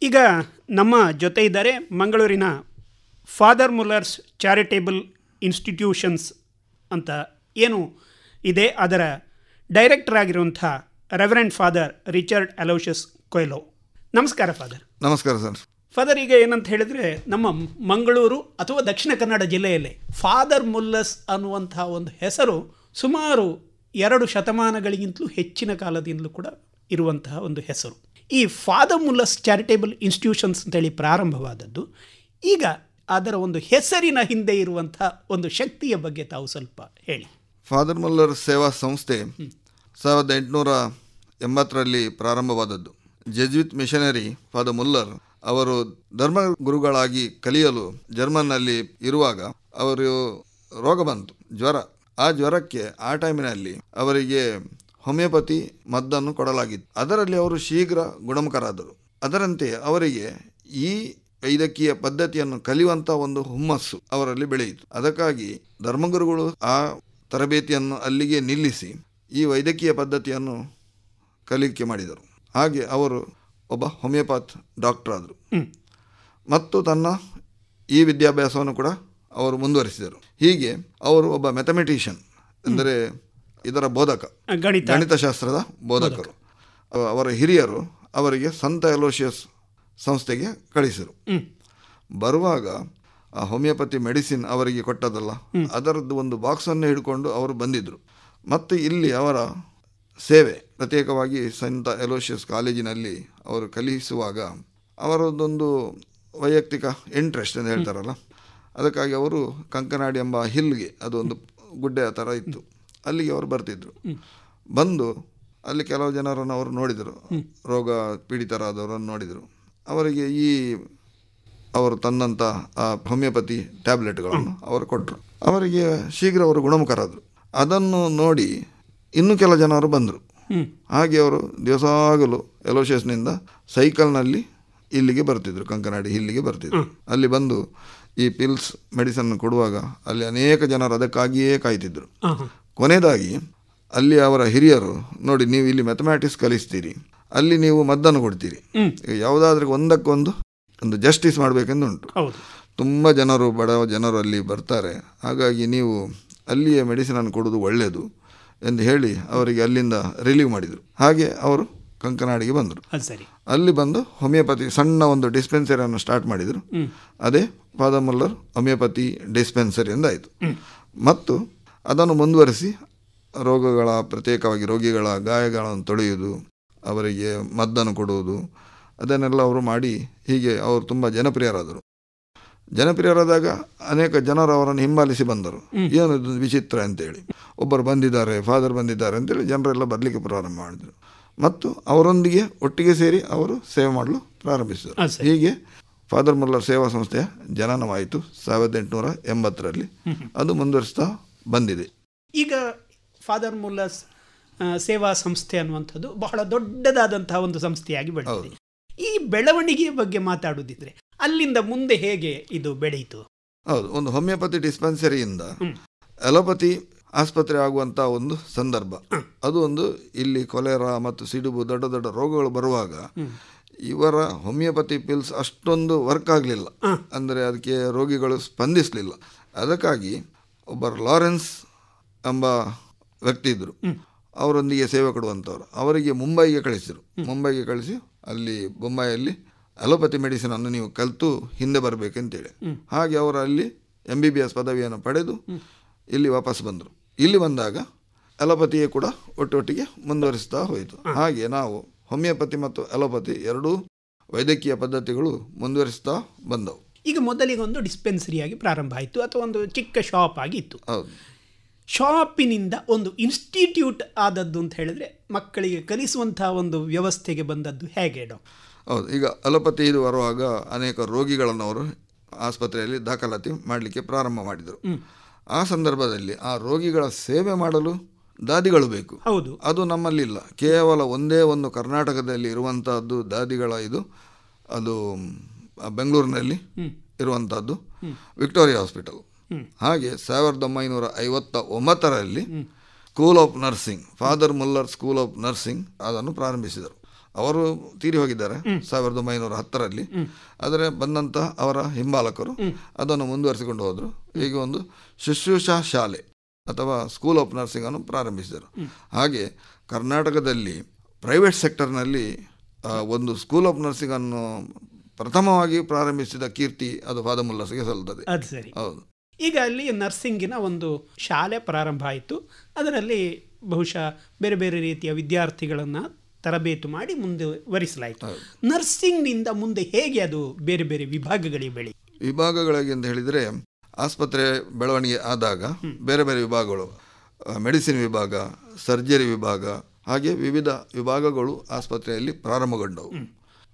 ಈಗ ನಮ್ಮ ಜೊತೆ ಇದ್ದಾರೆ ಮಂಗಳೂರಿನ ಫಾದರ್ ಮುಲ್ಲರ್ಸ್ ಚಾರಿಟೇಬಲ್ ಇನ್ಸ್ಟಿಟ್ಯೂಷನ್ಸ್ ಅಂತ ಏನು ಇದೆ ಅದರ ಡೈರೆಕ್ಟರ್ ಆಗಿರುವಂಥ ರೆವರೆಂಡ್ ಫಾದರ್ ರಿಚರ್ಡ್ ಅಲೋಷಿಯಸ್ ಕೊಯ್ಲೋ. ನಮಸ್ಕಾರ ಫಾದರ್. ನಮಸ್ಕಾರ ಸರ್. ಫಾದರ್, ಈಗ ಏನಂತ ಹೇಳಿದರೆ ನಮ್ಮ ಮಂಗಳೂರು ಅಥವಾ ದಕ್ಷಿಣ ಕನ್ನಡ ಜಿಲ್ಲೆಯಲ್ಲಿ ಫಾದರ್ ಮುಲ್ಲರ್ಸ್ ಅನ್ನುವಂಥ ಒಂದು ಹೆಸರು ಸುಮಾರು 2 ಶತಮಾನಗಳಿಗಿಂತಲೂ ಹೆಚ್ಚಿನ ಕಾಲದಿಂದಲೂ ಕೂಡ ಇರುವಂತಹ ಒಂದು ಹೆಸರು. ಈ ಫಾದರ್ ಮುಲ್ಲರ್ಸ್ ಚಾರಿಟೇಬಲ್ ಇನ್ಸ್ಟಿಟ್ಯೂಷನ್ಸ್ ಅಂತೇಳಿ ಪ್ರಾರಂಭವಾದದ್ದು. ಈಗ ಅದರ ಒಂದು ಹೆಸರಿನ ಹಿಂದೆ ಇರುವಂಥ ಒಂದು ಶಕ್ತಿಯ ಬಗ್ಗೆ ತಾವು ಸ್ವಲ್ಪ ಹೇಳಿ. ಫಾದರ್ ಮುಲ್ಲರ್ ಸೇವಾ ಸಂಸ್ಥೆ 1880ರಲ್ಲಿ ಪ್ರಾರಂಭವಾದದ್ದು. ಜೆಜ್ವಿತ್ ಮಿಷನರಿ ಫಾದರ್ ಮುಲ್ಲರ್ ಅವರು ಧರ್ಮ ಗುರುಗಳಾಗಿ ಕಲಿಯಲು ಜರ್ಮನ್ನಲ್ಲಿ ಇರುವಾಗ ಅವರು ರೋಗ ಬಂತು, ಜ್ವರ. ಆ ಜ್ವರಕ್ಕೆ ಆ ಟೈಮಿನಲ್ಲಿ ಅವರಿಗೆ ಹೋಮಿಯೋಪತಿ ಮದ್ದನ್ನು ಕೊಡಲಾಗಿತ್ತು. ಅದರಲ್ಲಿ ಅವರು ಶೀಘ್ರ ಗುಣಮುಖರಾದರು. ಅದರಂತೆ ಅವರಿಗೆ ಈ ವೈದ್ಯಕೀಯ ಪದ್ಧತಿಯನ್ನು ಕಲಿಯುವಂಥ ಒಂದು ಹುಮ್ಮಸ್ಸು ಅವರಲ್ಲಿ ಬೆಳೆಯಿತು. ಅದಕ್ಕಾಗಿ ಧರ್ಮಗುರುಗಳು ಆ ತರಬೇತಿಯನ್ನು ಅಲ್ಲಿಗೆ ನಿಲ್ಲಿಸಿ ಈ ವೈದ್ಯಕೀಯ ಪದ್ಧತಿಯನ್ನು ಕಲಿಕೆ ಮಾಡಿದರು. ಹಾಗೆ ಅವರು ಒಬ್ಬ ಹೋಮಿಯೋಪಾತ್ ಡಾಕ್ಟರ್ ಆದರು ಮತ್ತು ತನ್ನ ಈ ವಿದ್ಯಾಭ್ಯಾಸವನ್ನು ಕೂಡ ಅವರು ಮುಂದುವರಿಸಿದರು. ಹೀಗೆ ಅವರು ಒಬ್ಬ ಮ್ಯಾಥಮೆಟಿಷಿಯನ್, ಅಂದರೆ ಇದರ ಬೋಧಕ, ಗಣಿತಶಾಸ್ತ್ರದ ಬೋಧಕರು. ಅವರ ಹಿರಿಯರು ಅವರಿಗೆ ಸಂತ ಅಲೋಷಿಯಸ್ ಸಂಸ್ಥೆಗೆ ಕಳಿಸಿದರು. ಬರುವಾಗ ಆ ಹೋಮಿಯೋಪತಿ ಮೆಡಿಸಿನ್ ಅವರಿಗೆ ಕೊಟ್ಟದಲ್ಲ, ಅದರದ್ದು ಒಂದು ಬಾಕ್ಸನ್ನು ಹಿಡ್ಕೊಂಡು ಅವರು ಬಂದಿದ್ದರು. ಮತ್ತು ಇಲ್ಲಿ ಅವರ ಸೇವೆ ಪ್ರತ್ಯೇಕವಾಗಿ ಸಂತ ಅಲೋಷಿಯಸ್ ಕಾಲೇಜಿನಲ್ಲಿ ಅವರು ಕಲಿಸುವಾಗ ಅವರದ್ದೊಂದು ವೈಯಕ್ತಿಕ ಇಂಟ್ರೆಸ್ಟ್ ಅಂತ ಹೇಳ್ತಾರಲ್ಲ, ಅದಕ್ಕಾಗಿ ಅವರು ಕಂಕನಾಡಿ ಎಂಬ ಹಿಲ್ಗೆ, ಅದೊಂದು ಗುಡ್ಡೆಯ ಥರ ಇತ್ತು, ಅಲ್ಲಿಗೆ ಅವರು ಬರ್ತಿದ್ರು. ಬಂದು ಅಲ್ಲಿ ಕೆಲವು ಜನರನ್ನು ಅವರು ನೋಡಿದರು, ರೋಗ ಪೀಡಿತರಾದವರನ್ನು ನೋಡಿದರು. ಅವರಿಗೆ ಅವರು ತಂದಂಥ ಆ ಹೋಮಿಯೋಪತಿ ಟ್ಯಾಬ್ಲೆಟ್ಗಳನ್ನು ಅವರು ಕೊಟ್ಟರು. ಅವರಿಗೆ ಶೀಘ್ರ ಅವರು ಗುಣಮುಖರಾದರು. ಅದನ್ನು ನೋಡಿ ಇನ್ನೂ ಕೆಲ ಜನರು ಬಂದರು. ಹಾಗೆ ಅವರು ದಿವಸಾಗಲೂ ಎಲೋಷಿಯಸ್ನಿಂದ ಸೈಕಲ್ನಲ್ಲಿ ಇಲ್ಲಿಗೆ ಬರ್ತಿದ್ರು, ಕಂಕನಾಡಿ ಹಿಲ್ಲಿಗೆ ಬರ್ತಿದ್ರು. ಅಲ್ಲಿ ಬಂದು ಈ ಪಿಲ್ಸ್ ಮೆಡಿಸನ್ ಕೊಡುವಾಗ ಅಲ್ಲಿ ಅನೇಕ ಜನರು ಅದಕ್ಕಾಗಿಯೇ ಕಾಯ್ತಿದ್ರು. ಕೊನೆಯದಾಗಿ ಅಲ್ಲಿ ಅವರ ಹಿರಿಯರು, ನೋಡಿ ನೀವು ಇಲ್ಲಿ ಮ್ಯಾಥಮ್ಯಾಟಿಕ್ಸ್ ಕಲಿಸ್ತೀರಿ, ಅಲ್ಲಿ ನೀವು ಮದ್ದನ್ನು ಕೊಡ್ತೀರಿ, ಯಾವುದಾದ್ರೂ ಒಂದಕ್ಕೊಂದು ಜಸ್ಟಿಸ್ ಮಾಡಬೇಕೆಂದು ಉಂಟು. ತುಂಬ ಜನರು, ಬಡ ಜನರು ಅಲ್ಲಿ ಬರ್ತಾರೆ, ಹಾಗಾಗಿ ನೀವು ಅಲ್ಲಿಯೇ ಮೆಡಿಸಿನನ್ನು ಕೊಡೋದು ಒಳ್ಳೆಯದು ಎಂದು ಹೇಳಿ ಅವರಿಗೆ ಅಲ್ಲಿಂದ ರಿಲೀವ್ ಮಾಡಿದರು. ಹಾಗೆ ಅವರು ಕಂಕನಾಡಿಗೆ ಬಂದರು. ಅಲ್ಲಿ ಬಂದು ಹೋಮಿಯೋಪತಿ ಸಣ್ಣ ಒಂದು ಡಿಸ್ಪೆನ್ಸರಿಯನ್ನು ಸ್ಟಾರ್ಟ್ ಮಾಡಿದರು. ಅದೇ ಫಾದರ್ ಮುಲ್ಲರ್ ಹೋಮಿಯೋಪತಿ ಡಿಸ್ಪೆನ್ಸರಿ ಎಂದಾಯಿತು. ಮತ್ತು ಅದನ್ನು ಮುಂದುವರಿಸಿ ರೋಗಗಳ, ಪ್ರತ್ಯೇಕವಾಗಿ ರೋಗಿಗಳ ಗಾಯಗಳನ್ನು ತೊಳೆಯುವುದು, ಅವರಿಗೆ ಮದ್ದನ್ನು ಕೊಡುವುದು, ಅದನ್ನೆಲ್ಲ ಅವರು ಮಾಡಿ ಹೀಗೆ ಅವರು ತುಂಬ ಜನಪ್ರಿಯರಾದರು. ಜನಪ್ರಿಯರಾದಾಗ ಅನೇಕ ಜನರು ಅವರನ್ನು ಹಿಂಬಾಲಿಸಿ ಬಂದರು. ಏನದು ವಿಚಿತ್ರ ಅಂತೇಳಿ, ಒಬ್ಬರು ಬಂದಿದ್ದಾರೆ, ಫಾದರ್ ಬಂದಿದ್ದಾರೆ ಅಂತೇಳಿ ಜನರೆಲ್ಲ ಬರಲಿಕ್ಕೆ ಪ್ರಾರಂಭ ಮಾಡಿದರು. ಮತ್ತು ಅವರೊಂದಿಗೆ ಒಟ್ಟಿಗೆ ಸೇರಿ ಅವರು ಸೇವೆ ಮಾಡಲು ಪ್ರಾರಂಭಿಸಿದರು. ಹೀಗೆ ಫಾದರ್ ಮುಲ್ಲರ್ ಸೇವಾ ಸಂಸ್ಥೆಯ ಜನನವಾಯಿತು 1880ರಲ್ಲಿ. ಅದು ಮುಂದುವರಿಸ್ತಾ ಬಂದಿದೆ. ಈಗ ಫಾದರ್ ಮುಲ್ಲರ್ಸ್ ಸೇವಾ ಸಂಸ್ಥೆ ಅನ್ನುವಂಥದ್ದು ಬಹಳ ದೊಡ್ಡದಾದಂತಹ ಒಂದು ಸಂಸ್ಥೆಯಾಗಿ ಬೆಳೆದಿದೆ. ಈ ಬೆಳವಣಿಗೆಯ ಬಗ್ಗೆ ಮಾತಾಡುವುದಿದ್ರೆ ಅಲ್ಲಿಂದ ಮುಂದೆ ಹೇಗೆ ಇದು ಬೆಳೆಯಿತು? ಹೌದು, ಒಂದು ಹೋಮಿಯೋಪತಿ ಡಿಸ್ಪೆನ್ಸರಿಯಿಂದ ಅಲೋಪತಿ ಆಸ್ಪತ್ರೆ ಆಗುವಂಥ ಒಂದು ಸಂದರ್ಭ ಅದು. ಒಂದು ಇಲ್ಲಿ ಕೊಲೆರಾ ಮತ್ತು ಸಿಡುಬು ದೊಡ್ಡ ದೊಡ್ಡ ರೋಗಗಳು ಬರುವಾಗ ಇವರ ಹೋಮಿಯೋಪತಿ ಪಿಲ್ಸ್ ಅಷ್ಟೊಂದು ವರ್ಕ್ ಆಗಲಿಲ್ಲ, ಅಂದರೆ ಅದಕ್ಕೆ ರೋಗಿಗಳು ಸ್ಪಂದಿಸಲಿಲ್ಲ. ಅದಕ್ಕಾಗಿ ಒಬ್ಬರು ಲಾರೆನ್ಸ್ ಎಂಬ ವ್ಯಕ್ತಿ ಇದ್ದರು, ಅವರೊಂದಿಗೆ ಸೇವೆ ಕೊಡುವಂಥವ್ರು. ಅವರಿಗೆ ಮುಂಬೈಗೆ ಕಳಿಸಿದರು. ಮುಂಬೈಗೆ ಕಳಿಸಿ ಅಲ್ಲಿ ಬೊಂಬಾಯಲ್ಲಿ ಅಲೋಪತಿ ಮೆಡಿಸಿನನ್ನು ನೀವು ಕಲಿತು ಹಿಂದೆ ಬರಬೇಕಂತೇಳಿ. ಹಾಗೆ ಅವರು ಅಲ್ಲಿ MBBS ಪದವಿಯನ್ನು ಪಡೆದು ಇಲ್ಲಿ ವಾಪಸ್ ಬಂದರು. ಇಲ್ಲಿ ಬಂದಾಗ ಅಲೋಪತಿಯೇ ಕೂಡ ಒಟ್ಟೊಟ್ಟಿಗೆ ಮುಂದುವರಿಸ್ತಾ ಹೋಯಿತು. ಹಾಗೆ ನಾವು ಹೋಮಿಯೋಪತಿ ಮತ್ತು ಅಲೋಪತಿ ಎರಡೂ ವೈದ್ಯಕೀಯ ಪದ್ಧತಿಗಳು ಮುಂದುವರಿಸ್ತಾ ಬಂದವು. ಈಗ ಮೊದಲಿಗೆ ಒಂದು ಡಿಸ್ಪೆನ್ಸರಿಯಾಗಿ ಪ್ರಾರಂಭ ಆಯಿತು, ಅಥವಾ ಒಂದು ಚಿಕ್ಕ ಶಾಪ್ ಆಗಿತ್ತು. ಹೌದು. ಶಾಪಿನಿಂದ ಒಂದು ಇನ್ಸ್ಟಿಟ್ಯೂಟ್ ಆದದ್ದು ಅಂತ ಹೇಳಿದ್ರೆ ಮಕ್ಕಳಿಗೆ ಕಲಿಸುವಂತಹ ಒಂದು ವ್ಯವಸ್ಥೆಗೆ ಬಂದದ್ದು ಹೇಗೆ? ಹೌದು, ಈಗ ಅಲೋಪತಿ ಇದು ಬರುವಾಗ ಅನೇಕ ರೋಗಿಗಳನ್ನು ಅವರು ಆಸ್ಪತ್ರೆಯಲ್ಲಿ ದಾಖಲಾತಿ ಮಾಡಲಿಕ್ಕೆ ಪ್ರಾರಂಭ ಮಾಡಿದರು. ಆ ಸಂದರ್ಭದಲ್ಲಿ ಆ ರೋಗಿಗಳ ಸೇವೆ ಮಾಡಲು ದಾದಿಗಳು ಬೇಕು. ಹೌದು, ಅದು ನಮ್ಮಲ್ಲಿಲ್ಲ. ಕೇವಲ ಒಂದೇ ಒಂದು ಕರ್ನಾಟಕದಲ್ಲಿ ಇರುವಂತಹದ್ದು ದಾದಿಗಳ ಇದು, ಅದು ಬೆಂಗಳೂರಿನಲ್ಲಿ ಇರುವಂತಹದ್ದು ವಿಕ್ಟೋರಿಯಾ ಹಾಸ್ಪಿಟಲ್. ಹಾಗೆ 1959ರಲ್ಲಿ school of nursing, father Muller school of nursing ಅದನ್ನು ಪ್ರಾರಂಭಿಸಿದರು. ಅವರು ತೀರಿ ಹೋಗಿದ್ದಾರೆ 1910ರಲ್ಲಿ. ಆದರೆ ಬಂದಂತಹ ಅವರ ಹಿಂಬಾಲಕರು ಅದನ್ನು ಮುಂದುವರಿಸಿಕೊಂಡು ಹೋದರು. ಈಗ ಒಂದು ಶುಶ್ರೂಷಾ ಶಾಲೆ ಅಥವಾ ಸ್ಕೂಲ್ ಆಫ್ ನರ್ಸಿಂಗ್ ಅನ್ನು ಪ್ರಾರಂಭಿಸಿದರು. ಹಾಗೆ ಕರ್ನಾಟಕದಲ್ಲಿ ಪ್ರೈವೇಟ್ ಸೆಕ್ಟರ್ನಲ್ಲಿ ಒಂದು ಸ್ಕೂಲ್ ಆಫ್ ನರ್ಸಿಂಗ್ ಅನ್ನು ಪ್ರಥಮವಾಗಿ ಪ್ರಾರಂಭಿಸಿದ ಕೀರ್ತಿ ಅದು ಫಾದರ್ ಮುಲ್ಲರ್ಸ್ಗೆ ಸಲ್ಲುತ್ತದೆ. ಅದು ಸರಿ. ಹೌದು. ಈಗ ಅಲ್ಲಿ ನರ್ಸಿಂಗಿನ ಒಂದು ಶಾಲೆ ಪ್ರಾರಂಭ ಆಯಿತು. ಅದರಲ್ಲಿ ಬಹುಶಃ ಬೇರೆ ಬೇರೆ ರೀತಿಯ ವಿದ್ಯಾರ್ಥಿಗಳನ್ನು ತರಬೇತು ಮಾಡಿ ಮುಂದುವರಿಸಲಾಯಿತು. ನರ್ಸಿಂಗ್ನಿಂದ ಮುಂದೆ ಹೇಗೆ ಅದು ಬೇರೆ ಬೇರೆ ವಿಭಾಗಗಳಿಗೆ ವಿಭಾಗಗಳಿಗೆ ಅಂತ ಹೇಳಿದರೆ, ಆಸ್ಪತ್ರೆ ಬೆಳವಣಿಗೆ ಆದಾಗ ಬೇರೆ ಬೇರೆ ವಿಭಾಗಗಳು, ಮೆಡಿಸಿನ್ ವಿಭಾಗ, ಸರ್ಜರಿ ವಿಭಾಗ, ಹಾಗೆ ವಿವಿಧ ವಿಭಾಗಗಳು ಆಸ್ಪತ್ರೆಯಲ್ಲಿ ಪ್ರಾರಂಭಗೊಂಡವು.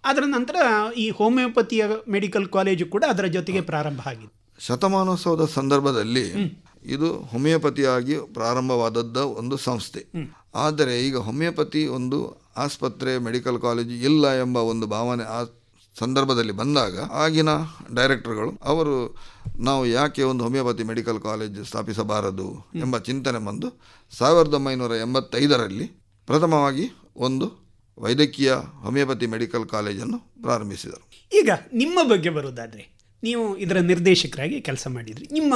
ಅದರ ನಂತರ ಈ ಹೋಮಿಯೋಪತಿಯ ಮೆಡಿಕಲ್ ಕಾಲೇಜು ಕೂಡ ಅದರ ಜೊತೆಗೆ ಪ್ರಾರಂಭ ಆಗಿದೆ. ಶತಮಾನೋತ್ಸವದ ಸಂದರ್ಭದಲ್ಲಿ ಇದು ಹೋಮಿಯೋಪತಿಯಾಗಿ ಪ್ರಾರಂಭವಾದದ್ದ ಒಂದು ಸಂಸ್ಥೆ. ಆದರೆ ಈಗ ಹೋಮಿಯೋಪತಿ ಒಂದು ಆಸ್ಪತ್ರೆ ಮೆಡಿಕಲ್ ಕಾಲೇಜು ಇಲ್ಲ ಎಂಬ ಒಂದು ಭಾವನೆ ಆ ಸಂದರ್ಭದಲ್ಲಿ ಬಂದಾಗ ಆಗಿನ ಡೈರೆಕ್ಟರ್ಗಳು ಅವರು ನಾವು ಯಾಕೆ ಒಂದು ಹೋಮಿಯೋಪತಿ ಮೆಡಿಕಲ್ ಕಾಲೇಜ್ ಸ್ಥಾಪಿಸಬಾರದು ಎಂಬ ಚಿಂತನೆ ಬಂದು 1985ರಲ್ಲಿ ಪ್ರಥಮವಾಗಿ ಒಂದು ವೈದ್ಯಕೀಯ ಹೋಮಿಯೋಪತಿ ಮೆಡಿಕಲ್ ಕಾಲೇಜನ್ನು ಪ್ರಾರಂಭಿಸಿದರು. ಈಗ ನಿಮ್ಮ ಬಗ್ಗೆ ಬರುವುದಾದರೆ, ನೀವು ಇದರ ನಿರ್ದೇಶಕರಾಗಿ ಕೆಲಸ ಮಾಡಿದ್ರಿ. ನಿಮ್ಮ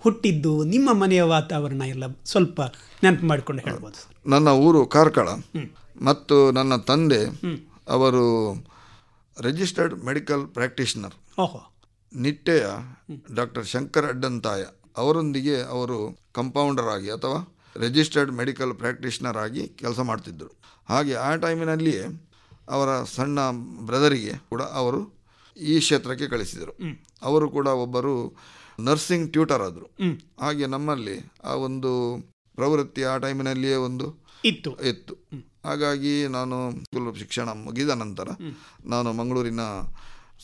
ಹುಟ್ಟಿದ್ದು, ನಿಮ್ಮ ಮನೆಯ ವಾತಾವರಣ ಎಲ್ಲ ಸ್ವಲ್ಪ ನೆನಪು ಮಾಡಿಕೊಂಡು ಹೇಳ್ಬೋದು ಸರ್? ನನ್ನ ಊರು ಕಾರ್ಕಳ ಮತ್ತು ನನ್ನ ತಂದೆ ಅವರು ರಿಜಿಸ್ಟರ್ಡ್ ಮೆಡಿಕಲ್ ಪ್ರಾಕ್ಟೀಷನರ್ ನಿಟ್ಟೆಯ ಡಾಕ್ಟರ್ ಶಂಕರ್ ಅಡ್ಡಂತಾಯ ಅವರೊಂದಿಗೆ ಅವರು ಕಂಪೌಂಡರ್ ಆಗಿ ಅಥವಾ ರಿಜಿಸ್ಟರ್ಡ್ ಮೆಡಿಕಲ್ ಪ್ರಾಕ್ಟೀಷನರ್ ಆಗಿ ಕೆಲಸ ಮಾಡ್ತಿದ್ದರು. ಹಾಗೆ ಆ ಟೈಮಿನಲ್ಲಿಯೇ ಅವರ ಸಣ್ಣ ಬ್ರದರಿಗೆ ಕೂಡ ಅವರು ಈ ಕ್ಷೇತ್ರಕ್ಕೆ ಕಳಿಸಿದರು. ಅವರು ಕೂಡ ಒಬ್ಬರು ನರ್ಸಿಂಗ್ ಟ್ಯೂಟರ್ ಆದರು. ಹಾಗೆ ನಮ್ಮಲ್ಲಿ ಆ ಒಂದು ಪ್ರವೃತ್ತಿ ಆ ಟೈಮಿನಲ್ಲಿಯೇ ಒಂದು ಇತ್ತು. ಹಾಗಾಗಿ ನಾನು ಸ್ಕೂಲ್ ಶಿಕ್ಷಣ ಮುಗಿದ ನಂತರ ನಾನು ಮಂಗಳೂರಿನ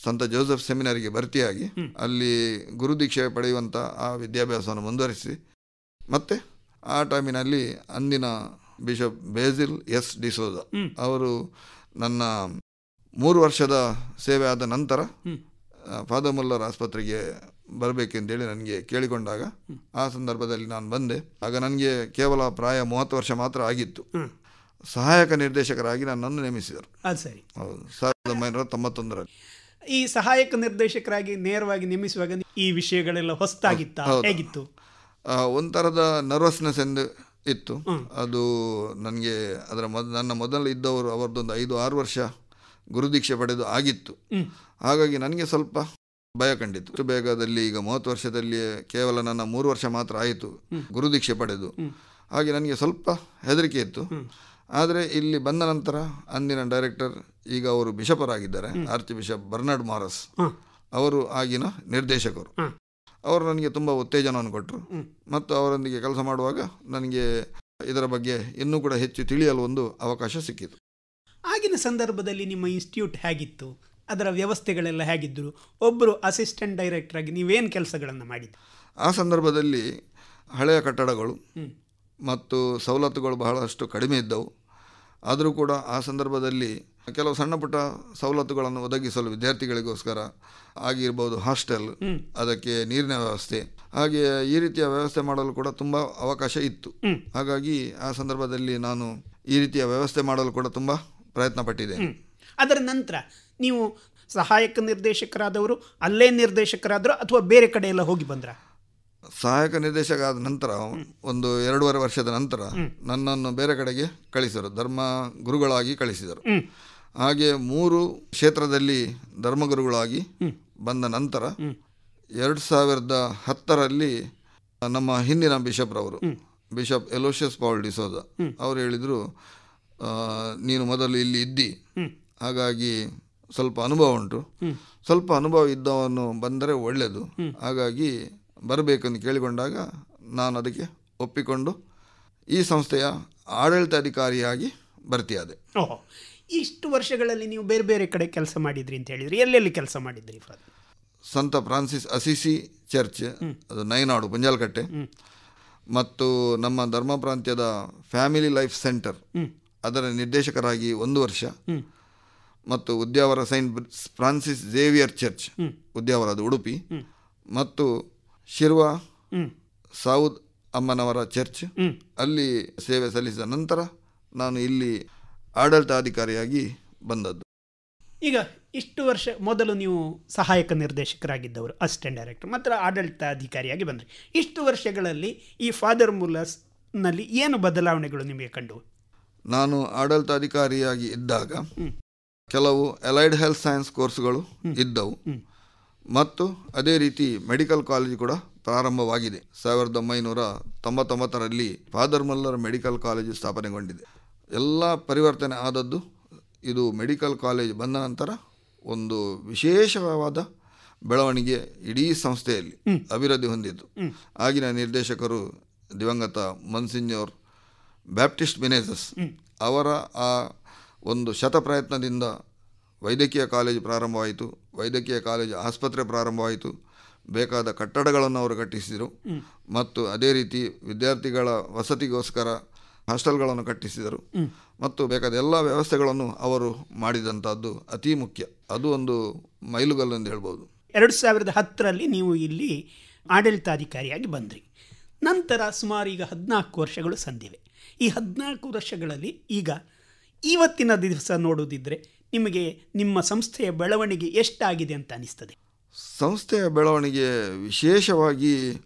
ಸಂತ ಜೋಸೆಫ್ ಸೆಮಿನರಿಗೆ ಭರ್ತಿಯಾಗಿ ಅಲ್ಲಿ ಗುರುದೀಕ್ಷೆ ಪಡೆಯುವಂಥ ಆ ವಿದ್ಯಾಭ್ಯಾಸವನ್ನು ಮುಂದುವರಿಸಿ, ಮತ್ತು ಆ ಟೈಮಿನಲ್ಲಿ ಅಂದಿನ ಬಿಷಪ್ ಬೇಸಿಲ್ ಎಸ್ ಡಿಸೋಜ ಅವರು ನನ್ನ 3 ವರ್ಷದ ಸೇವೆ ಆದ ನಂತರ ಫಾದರ್ ಮುಲ್ಲರ್ ಆಸ್ಪತ್ರೆಗೆ ಬರಬೇಕೆಂದೇಳಿ ನನಗೆ ಕೇಳಿಕೊಂಡಾಗ ಆ ಸಂದರ್ಭದಲ್ಲಿ ನಾನು ಬಂದೆ. ಆಗ ನನಗೆ ಕೇವಲ ಪ್ರಾಯ 30 ವರ್ಷ ಮಾತ್ರ ಆಗಿತ್ತು. ಸಹಾಯಕ ನಿರ್ದೇಶಕರಾಗಿ ನನ್ನನ್ನು ನೇಮಿಸಿದರು. ಅದು ಸರಿ. ಹೌದು, 1991ರಲ್ಲಿ. ಈ ಸಹಾಯಕ ನಿರ್ದೇಶಕರಾಗಿ ನೇರವಾಗಿ ನೇಮಿಸುವಾಗ ಈ ವಿಷಯಗಳೆಲ್ಲ ಹೊಸದಾಗಿತ್ತ, ಹೇಗಿತ್ತು? ಒಂಥರದ ನರ್ವಸ್ನೆಸ್ ಎಂದು ಇತ್ತು. ಅದು ನನಗೆ ಅದರ ನನ್ನ ಮೊದಲು ಇದ್ದವರು ಅವರದೊಂದು 5-6 ವರ್ಷ ಗುರುದೀಕ್ಷೆ ಪಡೆದು ಆಗಿತ್ತು. ಹಾಗಾಗಿ ನನಗೆ ಸ್ವಲ್ಪ ಭಯ ಕಂಡಿತ್ತು. ಇಷ್ಟು ಬೇಗದಲ್ಲಿ ಈಗ 30 ವರ್ಷದಲ್ಲಿ ಕೇವಲ ನನ್ನ 3 ವರ್ಷ ಮಾತ್ರ ಆಯಿತು ಗುರುದೀಕ್ಷೆ ಪಡೆದು. ಹಾಗೆ ನನಗೆ ಸ್ವಲ್ಪ ಹೆದರಿಕೆ ಇತ್ತು. ಆದರೆ ಇಲ್ಲಿ ಬಂದ ನಂತರ ಅಂದಿನ ಡೈರೆಕ್ಟರ್, ಈಗ ಅವರು ಬಿಷಪರಾಗಿದ್ದಾರೆ, ಆರ್ಚ್ ಬಿಷಪ್ ಬರ್ನಾರ್ಡ್ ಮಾರಸ್ ಅವರು ಆಗಿನ ನಿರ್ದೇಶಕರು. ಅವರು ನನಗೆ ತುಂಬ ಉತ್ತೇಜನವನ್ನು ಕೊಟ್ಟರು ಮತ್ತು ಅವರೊಂದಿಗೆ ಕೆಲಸ ಮಾಡುವಾಗ ನನಗೆ ಇದರ ಬಗ್ಗೆ ಇನ್ನೂ ಕೂಡ ಹೆಚ್ಚು ತಿಳಿಯಲು ಒಂದು ಅವಕಾಶ ಸಿಕ್ಕಿತು. ಆಗಿನ ಸಂದರ್ಭದಲ್ಲಿ ನಿಮ್ಮ ಇನ್ಸ್ಟಿಟ್ಯೂಟ್ ಹೇಗಿತ್ತು? ಅದರ ವ್ಯವಸ್ಥೆಗಳೆಲ್ಲ ಹೇಗಿದ್ದರು? ಒಬ್ಬರು ಅಸಿಸ್ಟೆಂಟ್ ಡೈರೆಕ್ಟರ್ ಆಗಿ ನೀವೇನು ಕೆಲಸಗಳನ್ನು ಮಾಡಿದ್ದು? ಆ ಸಂದರ್ಭದಲ್ಲಿ ಹಳೆಯ ಕಟ್ಟಡಗಳು ಮತ್ತು ಸವಲತ್ತುಗಳು ಬಹಳಷ್ಟು ಕಡಿಮೆ ಇದ್ದವು. ಆದರೂ ಕೂಡ ಆ ಸಂದರ್ಭದಲ್ಲಿ ಕೆಲವು ಸಣ್ಣ ಪುಟ್ಟ ಸವಲತ್ತುಗಳನ್ನು ಒದಗಿಸಲು ವಿದ್ಯಾರ್ಥಿಗಳಿಗೋಸ್ಕರ ಆಗಿರ್ಬೋದು, ಹಾಸ್ಟೆಲ್, ಅದಕ್ಕೆ ನೀರಿನ ವ್ಯವಸ್ಥೆ, ಹಾಗೆ ಈ ರೀತಿಯ ವ್ಯವಸ್ಥೆ ಮಾಡಲು ಕೂಡ ತುಂಬ ಅವಕಾಶ ಇತ್ತು. ಹಾಗಾಗಿ ಆ ಸಂದರ್ಭದಲ್ಲಿ ನಾನು ಈ ರೀತಿಯ ವ್ಯವಸ್ಥೆ ಮಾಡಲು ಕೂಡ ತುಂಬ ಪ್ರಯತ್ನ ಪಟ್ಟಿದ್ದೇನೆ. ಅದರ ನಂತರ ನೀವು ಸಹಾಯಕ ನಿರ್ದೇಶಕರಾದವರು ಅಲ್ಲೇ ನಿರ್ದೇಶಕರಾದರು ಅಥವಾ ಬೇರೆ ಕಡೆ ಎಲ್ಲ ಹೋಗಿ ಬಂದ್ರ? ಸಹಾಯಕ ನಿರ್ದೇಶಕ ಆದ ನಂತರ ಒಂದು 2.5 ವರ್ಷದ ನಂತರ ನನ್ನನ್ನು ಬೇರೆ ಕಡೆಗೆ ಕಳಿಸಿದರು, ಧರ್ಮ ಗುರುಗಳಾಗಿ ಕಳಿಸಿದರು. ಹಾಗೆ 3 ಕ್ಷೇತ್ರದಲ್ಲಿ ಧರ್ಮಗುರುಗಳಾಗಿ ಬಂದ ನಂತರ 2010ರಲ್ಲಿ ನಮ್ಮ ಹಿಂದಿನ ಬಿಷಪ್ರವರು, ಬಿಷಪ್ ಎಲೋಷಿಯಸ್ ಪೌಲ್ ಡಿಸೋಜ ಅವರು ಹೇಳಿದರು, ನೀನು ಮೊದಲು ಇಲ್ಲಿ ಇದ್ದಿ, ಹಾಗಾಗಿ ಸ್ವಲ್ಪ ಅನುಭವ ಉಂಟು, ಸ್ವಲ್ಪ ಅನುಭವ ಇದ್ದವನು ಬಂದರೆ ಒಳ್ಳೆಯದು, ಹಾಗಾಗಿ ಬರಬೇಕೆಂದು ಕೇಳಿಕೊಂಡಾಗ ನಾನು ಅದಕ್ಕೆ ಒಪ್ಪಿಕೊಂಡು ಈ ಸಂಸ್ಥೆಯ ಆಡಳಿತಾಧಿಕಾರಿಯಾಗಿ ಭರ್ತಿಯಾದೆ. ಓಹೋ, ಇಷ್ಟು ವರ್ಷಗಳಲ್ಲಿ ನೀವು ಬೇರೆ ಬೇರೆ ಕಡೆ ಕೆಲಸ ಮಾಡಿದ್ರಿ ಅಂತ ಹೇಳಿದ್ರಿ. ಎಲ್ಲೆಲ್ಲಿ ಕೆಲಸ ಮಾಡಿದ್ರಿ? ಸಂತ ಫ್ರಾನ್ಸಿಸ್ ಅಸಿಸಿ ಚರ್ಚ್, ಅದು ನೈನಾಡು ಪುಂಜಾಲಕಟ್ಟೆ, ಮತ್ತು ನಮ್ಮ ಧರ್ಮ ಪ್ರಾಂತ್ಯದ ಫ್ಯಾಮಿಲಿ ಲೈಫ್ ಸೆಂಟರ್ ಅದರ ನಿರ್ದೇಶಕರಾಗಿ 1 ವರ್ಷ, ಮತ್ತು Udyavara Saint Francis Xavier church Udyavara, ಅದು ಉಡುಪಿ, ಮತ್ತು ಶಿರ್ವ ಸೌದ್ ಅಮ್ಮನವರ ಚರ್ಚ್ ಅಲ್ಲಿ ಸೇವೆ ಸಲ್ಲಿಸಿದ ನಂತರ ನಾನು ಇಲ್ಲಿ ಆಡಳಿತಾಧಿಕಾರಿಯಾಗಿ ಬಂದದ್ದು. ಈಗ ಇಷ್ಟು ವರ್ಷ ಮೊದಲು ನೀವು ಸಹಾಯಕ ನಿರ್ದೇಶಕರಾಗಿದ್ದವರು, ಅಸಿಸ್ಟೆಂಟ್ ಡೈರೆಕ್ಟರ್ ಮತ್ತು ಆಡಳಿತಾಧಿಕಾರಿಯಾಗಿ ಬಂದ್ರಿ. ಇಷ್ಟು ವರ್ಷಗಳಲ್ಲಿ ಈ ಫಾದರ್ ಮುಲ್ಲರ್ಸ್ನಲ್ಲಿ ಏನು ಬದಲಾವಣೆಗಳು ನಿಮಗೆ ಕಂಡು? ನಾನು ಆಡಳಿತಾಧಿಕಾರಿಯಾಗಿ ಇದ್ದಾಗ ಕೆಲವು ಅಲೈಡ್ ಹೆಲ್ತ್ ಸೈನ್ಸ್ ಕೋರ್ಸ್ಗಳು ಇದ್ದವು ಮತ್ತು ಅದೇ ರೀತಿ ಮೆಡಿಕಲ್ ಕಾಲೇಜ್ ಕೂಡ ಪ್ರಾರಂಭವಾಗಿದೆ. 1999ರಲ್ಲಿ ಫಾದರ್ ಮುಲ್ಲರ್ ಮೆಡಿಕಲ್ ಕಾಲೇಜು ಸ್ಥಾಪನೆಗೊಂಡಿದೆ. ಎಲ್ಲ ಪರಿವರ್ತನೆ ಆದದ್ದು ಇದು ಮೆಡಿಕಲ್ ಕಾಲೇಜ್ ಬಂದ ನಂತರ. ಒಂದು ವಿಶೇಷವಾದ ಬೆಳವಣಿಗೆ ಇಡೀ ಸಂಸ್ಥೆಯಲ್ಲಿ ಅಭಿವೃದ್ಧಿ ಹೊಂದಿತು. ಆಗಿನ ನಿರ್ದೇಶಕರು ದಿವಂಗತ ಮನ್ಸಿನ್ಯೋರ್ ಬ್ಯಾಪ್ಟಿಸ್ಟ್ ಮೆನೇಜಸ್ ಅವರ ಆ ಒಂದು ಶತಪ್ರಯತ್ನದಿಂದ ವೈದ್ಯಕೀಯ ಕಾಲೇಜು ಪ್ರಾರಂಭವಾಯಿತು. ವೈದ್ಯಕೀಯ ಕಾಲೇಜು ಆಸ್ಪತ್ರೆ ಪ್ರಾರಂಭವಾಯಿತು. ಬೇಕಾದ ಕಟ್ಟಡಗಳನ್ನು ಅವರು ಕಟ್ಟಿಸಿದರು ಮತ್ತು ಅದೇ ರೀತಿ ವಿದ್ಯಾರ್ಥಿಗಳ ವಸತಿಗೋಸ್ಕರ ಹಾಸ್ಟೆಲ್ಗಳನ್ನು ಕಟ್ಟಿಸಿದರು ಮತ್ತು ಬೇಕಾದ ಎಲ್ಲ ವ್ಯವಸ್ಥೆಗಳನ್ನು ಅವರು ಮಾಡಿದಂಥದ್ದು ಅತಿ ಮುಖ್ಯ. ಅದು ಒಂದು ಮೈಲುಗಲ್ಲು ಎಂದು ಹೇಳ್ಬೋದು. 2010ರಲ್ಲಿ ನೀವು ಇಲ್ಲಿ ಆಡಳಿತಾಧಿಕಾರಿಯಾಗಿ ಬಂದ್ರಿ. ನಂತರ ಸುಮಾರು ಈಗ 14 ವರ್ಷಗಳು ಸಂದಿವೆ. ಈ 14 ವರ್ಷಗಳಲ್ಲಿ ಈಗ ಇವತ್ತಿನ ದಿವಸ ನೋಡೋದಿದ್ದರೆ ನಿಮಗೆ ನಿಮ್ಮ ಸಂಸ್ಥೆಯ ಬೆಳವಣಿಗೆ ಎಷ್ಟಾಗಿದೆ ಅಂತ ಅನಿಸ್ತದೆ? ಸಂಸ್ಥೆಯ ಬೆಳವಣಿಗೆ ವಿಶೇಷವಾಗಿ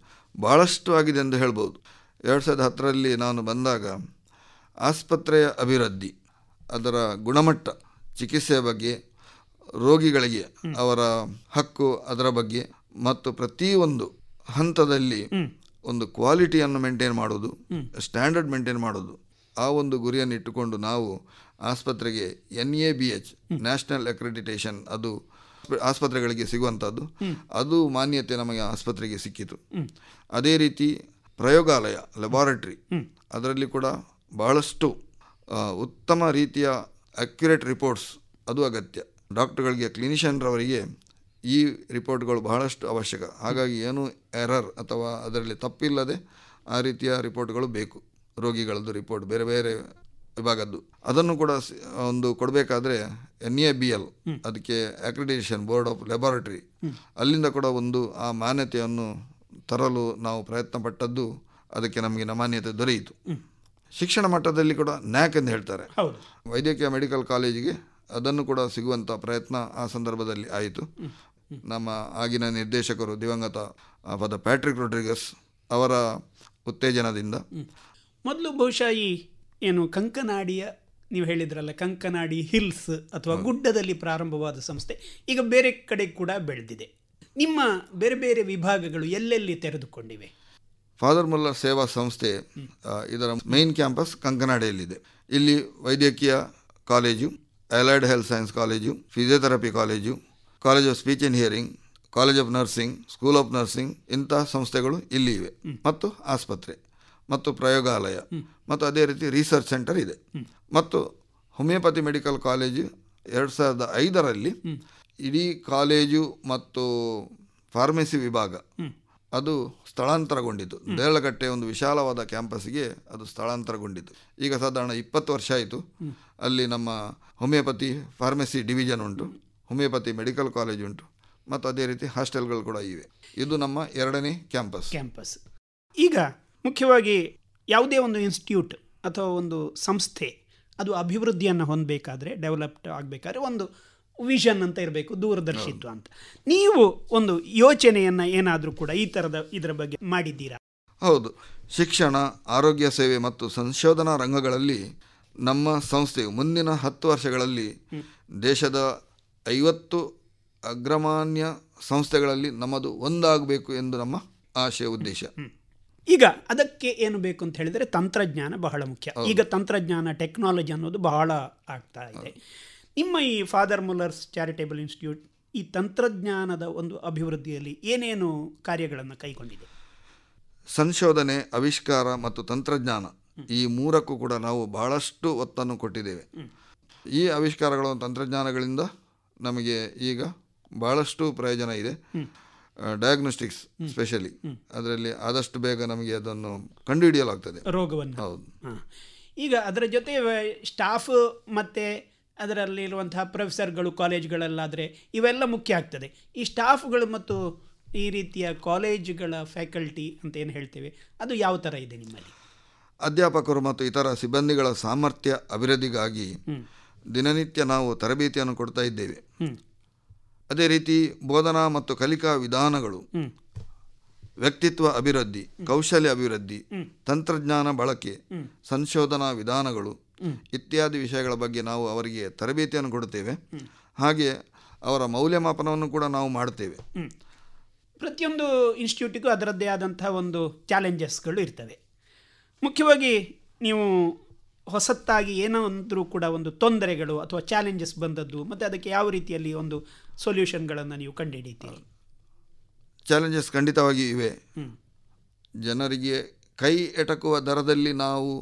ಭಾಳಷ್ಟು ಆಗಿದೆ ಎಂದು ಹೇಳ್ಬೋದು. 2010ರಲ್ಲಿ ನಾನು ಬಂದಾಗ ಆಸ್ಪತ್ರೆಯ ಅಭಿವೃದ್ಧಿ, ಅದರ ಗುಣಮಟ್ಟ, ಚಿಕಿತ್ಸೆಯ ಬಗ್ಗೆ, ರೋಗಿಗಳಿಗೆ ಅವರ ಹಕ್ಕು ಅದರ ಬಗ್ಗೆ ಮತ್ತು ಪ್ರತಿಯೊಂದು ಹಂತದಲ್ಲಿ ಒಂದು ಕ್ವಾಲಿಟಿಯನ್ನು ಮೇಂಟೈನ್ ಮಾಡೋದು, ಸ್ಟ್ಯಾಂಡರ್ಡ್ ಮೇಂಟೈನ್ ಮಾಡೋದು, ಆ ಒಂದು ಗುರಿಯನ್ನು ಇಟ್ಟುಕೊಂಡು ನಾವು ಆಸ್ಪತ್ರೆಗೆ NABH ನ್ಯಾಷನಲ್ ಅಕ್ರೆಡಿಟೇಷನ್ ಅದು ಆಸ್ಪತ್ರೆಗಳಿಗೆ ಸಿಗುವಂಥದ್ದು, ಅದು ಮಾನ್ಯತೆ ನಮಗೆ ಆಸ್ಪತ್ರೆಗೆ ಸಿಕ್ಕಿತು. ಅದೇ ರೀತಿ ಪ್ರಯೋಗಾಲಯ ಲ್ಯಾಬಾರೆಟರಿ, ಅದರಲ್ಲಿ ಕೂಡ ಬಹಳಷ್ಟು ಉತ್ತಮ ರೀತಿಯ ಅಕ್ಯುರೇಟ್ ರಿಪೋರ್ಟ್ಸ್ ಅದು ಅಗತ್ಯ. ಡಾಕ್ಟರ್ಗಳಿಗೆ, ಕ್ಲಿನಿಷಿಯನ್ರವರಿಗೆ ಈ ರಿಪೋರ್ಟ್ಗಳು ಬಹಳಷ್ಟು ಅವಶ್ಯಕ. ಹಾಗಾಗಿ ಏನು ಎರರ್ ಅಥವಾ ಅದರಲ್ಲಿ ತಪ್ಪಿಲ್ಲದೆ ಆ ರೀತಿಯ ರಿಪೋರ್ಟ್ಗಳು ಬೇಕು. ರೋಗಿಗಳದ್ದು ರಿಪೋರ್ಟ್ ಬೇರೆ ಬೇರೆ ವಿಭಾಗದ್ದು ಅದನ್ನು ಕೂಡ ಒಂದು ಕೊಡಬೇಕಾದ್ರೆ NABL ಅದಕ್ಕೆ ಅಕ್ರಿಡಿಟೇಷನ್ ಬೋರ್ಡ್ ಆಫ್ ಲ್ಯಾಬಾರೆಟರಿ ಅಲ್ಲಿಂದ ಕೂಡ ಒಂದು ಆ ಮಾನ್ಯತೆಯನ್ನು ತರಲು ನಾವು ಪ್ರಯತ್ನ ಪಟ್ಟದ್ದು, ಅದಕ್ಕೆ ನಮಗೆ ಮಾನ್ಯತೆ ದೊರೆಯಿತು. ಶಿಕ್ಷಣ ಮಟ್ಟದಲ್ಲಿ ಕೂಡ NAC ಎಂದು ಹೇಳ್ತಾರೆ, ವೈದ್ಯಕೀಯ ಮೆಡಿಕಲ್ ಕಾಲೇಜಿಗೆ ಅದನ್ನು ಕೂಡ ಸಿಗುವಂಥ ಪ್ರಯತ್ನ ಆ ಸಂದರ್ಭದಲ್ಲಿ ಆಯಿತು. ನಮ್ಮ ಆಗಿನ ನಿರ್ದೇಶಕರು ದಿವಂಗತ ಫಾದರ್ ಪ್ಯಾಟ್ರಿಕ್ ರೊಡ್ರಿಗಸ್ ಅವರ ಉತ್ತೇಜನದಿಂದ. ಮೊದಲು ಬಹುಶಃ ಈ ಏನು ಕಂಕನಾಡಿಯ ನೀವು ಹೇಳಿದ್ರಲ್ಲ, ಕಂಕನಾಡಿ ಹಿಲ್ಸ್ ಅಥವಾ ಗುಡ್ಡದಲ್ಲಿ ಪ್ರಾರಂಭವಾದ ಸಂಸ್ಥೆ ಈಗ ಬೇರೆ ಕಡೆ ಕೂಡ ಬೆಳೆದಿದೆ. ನಿಮ್ಮ ಬೇರೆ ಬೇರೆ ವಿಭಾಗಗಳು ಎಲ್ಲೆಲ್ಲಿ ತೆರೆದುಕೊಂಡಿವೆ? ಫಾದರ್ ಮುಲ್ಲರ್ ಸೇವಾ ಸಂಸ್ಥೆ ಇದರ ಮೈನ್ ಕ್ಯಾಂಪಸ್ ಕಂಕನಾಡಿಯಲ್ಲಿದೆ. ಇಲ್ಲಿ ವೈದ್ಯಕೀಯ college, allied health science college, physiotherapy college, college of speech and hearing, college of nursing, school of nursing, ಇಂತಹ ಸಂಸ್ಥೆಗಳು ಇಲ್ಲಿ ಇವೆ. ಮತ್ತು ಆಸ್ಪತ್ರೆ ಮತ್ತು ಪ್ರಯೋಗಾಲಯ ಮತ್ತು ಅದೇ ರೀತಿ ರಿಸರ್ಚ್ ಸೆಂಟರ್ ಇದೆ. ಮತ್ತು ಹೋಮಿಯೋಪತಿ ಮೆಡಿಕಲ್ ಕಾಲೇಜು 2005ರಲ್ಲಿ ಇಡೀ ಕಾಲೇಜು ಮತ್ತು ಫಾರ್ಮಸಿ ವಿಭಾಗ ಅದು ಸ್ಥಳಾಂತರಗೊಂಡಿತು. ದೇರಳಕಟ್ಟೆ ಒಂದು ವಿಶಾಲವಾದ ಕ್ಯಾಂಪಸ್ಗೆ ಅದು ಸ್ಥಳಾಂತರಗೊಂಡಿತು. ಈಗ ಸಾಧಾರಣ 20 ವರ್ಷ ಆಯಿತು. ಅಲ್ಲಿ ನಮ್ಮ ಹೋಮಿಯೋಪತಿ ಫಾರ್ಮಸಿ ಡಿವಿಷನ್ ಉಂಟು, ಹೋಮಿಯೋಪತಿ ಮೆಡಿಕಲ್ ಕಾಲೇಜ್ ಉಂಟು ಮತ್ತು ಅದೇ ರೀತಿ ಹಾಸ್ಟೆಲ್ಗಳು ಕೂಡ ಇವೆ. ಇದು ನಮ್ಮ 2ನೇ ಕ್ಯಾಂಪಸ್. ಈಗ ಮುಖ್ಯವಾಗಿ ಯಾವುದೇ ಒಂದು ಇನ್ಸ್ಟಿಟ್ಯೂಟ್ ಅಥವಾ ಒಂದು ಸಂಸ್ಥೆ ಅದು ಅಭಿವೃದ್ಧಿಯನ್ನು ಹೊಂದಬೇಕಾದ್ರೆ, ಡೆವಲಪ್ಡ್ ಆಗಬೇಕಾದ್ರೆ ಒಂದು ವಿಷನ್ ಅಂತ ಇರಬೇಕು, ದೂರದರ್ಶಿತ್ವ ಅಂತ. ನೀವು ಒಂದು ಯೋಚನೆಯನ್ನು ಏನಾದರೂ ಕೂಡ ಈ ಥರದ ಇದರ ಬಗ್ಗೆ ಮಾಡಿದ್ದೀರಾ? ಹೌದು. ಶಿಕ್ಷಣ, ಆರೋಗ್ಯ ಸೇವೆ ಮತ್ತು ಸಂಶೋಧನಾ ರಂಗಗಳಲ್ಲಿ ನಮ್ಮ ಸಂಸ್ಥೆಯು ಮುಂದಿನ 10 ವರ್ಷಗಳಲ್ಲಿ ದೇಶದ 50 ಅಗ್ರಮಾನ್ಯ ಸಂಸ್ಥೆಗಳಲ್ಲಿ ನಮ್ಮದು ಒಂದಾಗಬೇಕು ಎಂದು ನಮ್ಮ ಆಶಯ, ಉದ್ದೇಶ. ಈಗ ಅದಕ್ಕೆ ಏನು ಬೇಕು ಅಂತ ಹೇಳಿದರೆ ತಂತ್ರಜ್ಞಾನ ಬಹಳ ಮುಖ್ಯ. ಈಗ ತಂತ್ರಜ್ಞಾನ, ಟೆಕ್ನಾಲಜಿ ಅನ್ನೋದು ಬಹಳ ಆಗ್ತಾ ಇದೆ. ನಿಮ್ಮ ಈ ಫಾದರ್ ಮುಲ್ಲರ್ಸ್ ಚಾರಿಟೇಬಲ್ ಇನ್ಸ್ಟಿಟ್ಯೂಟ್ ಈ ತಂತ್ರಜ್ಞಾನದ ಒಂದು ಅಭಿವೃದ್ಧಿಯಲ್ಲಿ ಏನೇನು ಕಾರ್ಯಗಳನ್ನು ಕೈಗೊಂಡಿದೆ? ಸಂಶೋಧನೆ, ಆವಿಷ್ಕಾರ ಮತ್ತು ತಂತ್ರಜ್ಞಾನ ಈ 3ಕ್ಕೂ ಕೂಡ ನಾವು ಬಹಳಷ್ಟು ಒತ್ತನ್ನು ಕೊಟ್ಟಿದ್ದೇವೆ. ಈ ಆವಿಷ್ಕಾರಗಳು, ತಂತ್ರಜ್ಞಾನಗಳಿಂದ ನಮಗೆ ಈಗ ಬಹಳಷ್ಟು ಪ್ರಯೋಜನ ಇದೆ. ಡಯಾಗ್ನೋಸ್ಟಿಕ್ಸ್ ಸ್ಪೆಷಲಿ ಅದರಲ್ಲಿ ಆದಷ್ಟು ಬೇಗ ನಮಗೆ ಅದನ್ನು ಕಂಡುಹಿಡಿಯಲಾಗ್ತದೆ, ರೋಗವನ್ನು. ಹೌದು. ಈಗ ಅದರ ಜೊತೆ ಸ್ಟಾಫ್ ಮತ್ತು ಅದರಲ್ಲಿರುವಂತಹ ಪ್ರೊಫೆಸರ್ಗಳು ಕಾಲೇಜ್ಗಳಲ್ಲಾದರೆ ಇವೆಲ್ಲ ಮುಖ್ಯ ಆಗ್ತದೆ. ಈ ಸ್ಟಾಫ್ಗಳು ಮತ್ತು ಈ ರೀತಿಯ ಕಾಲೇಜುಗಳ ಫ್ಯಾಕಲ್ಟಿ ಅಂತ ಏನು ಹೇಳ್ತೇವೆ, ಅದು ಯಾವ ಥರ ಇದೆ ನಿಮ್ಮಲ್ಲಿ? ಅಧ್ಯಾಪಕರು ಮತ್ತು ಇತರ ಸಿಬ್ಬಂದಿಗಳ ಸಾಮರ್ಥ್ಯ ಅಭಿವೃದ್ಧಿಗಾಗಿ ದಿನನಿತ್ಯ ನಾವು ತರಬೇತಿಯನ್ನು ಕೊಡ್ತಾ ಇದ್ದೇವೆ. ಅದೇ ರೀತಿ ಬೋಧನಾ ಮತ್ತು ಕಲಿಕಾ ವಿಧಾನಗಳು, ವ್ಯಕ್ತಿತ್ವ ಅಭಿವೃದ್ಧಿ, ಕೌಶಲ್ಯ ಅಭಿವೃದ್ಧಿ, ತಂತ್ರಜ್ಞಾನ ಬಳಕೆ, ಸಂಶೋಧನಾ ವಿಧಾನಗಳು ಇತ್ಯಾದಿ ವಿಷಯಗಳ ಬಗ್ಗೆ ನಾವು ಅವರಿಗೆ ತರಬೇತಿಯನ್ನು ಕೊಡುತ್ತೇವೆ. ಹಾಗೆ ಅವರ ಮೌಲ್ಯಮಾಪನವನ್ನು ಕೂಡ ನಾವು ಮಾಡುತ್ತೇವೆ. ಪ್ರತಿಯೊಂದು ಇನ್ಸ್ಟಿಟ್ಯೂಟಿಗೂ ಅದರದ್ದೇ ಆದಂಥ ಒಂದು ಚಾಲೆಂಜಸ್ಗಳು ಇರ್ತವೆ. ಮುಖ್ಯವಾಗಿ ನೀವು ಹೊಸತ್ತಾಗಿ ಏನೋ ಅಂದರೂ ಕೂಡ ಒಂದು ತೊಂದರೆಗಳು ಅಥವಾ ಚಾಲೆಂಜಸ್ ಬಂದದ್ದು ಮತ್ತು ಅದಕ್ಕೆ ಯಾವ ರೀತಿಯಲ್ಲಿ ಒಂದು ಸೊಲ್ಯೂಷನ್ಗಳನ್ನು ನೀವು ಕಂಡುಹಿಡಿತೀರಿ? ಚಾಲೆಂಜಸ್ ಖಂಡಿತವಾಗಿ ಇವೆ. ಜನರಿಗೆ ಕೈ ಎಟಕುವ ದರದಲ್ಲಿ ನಾವು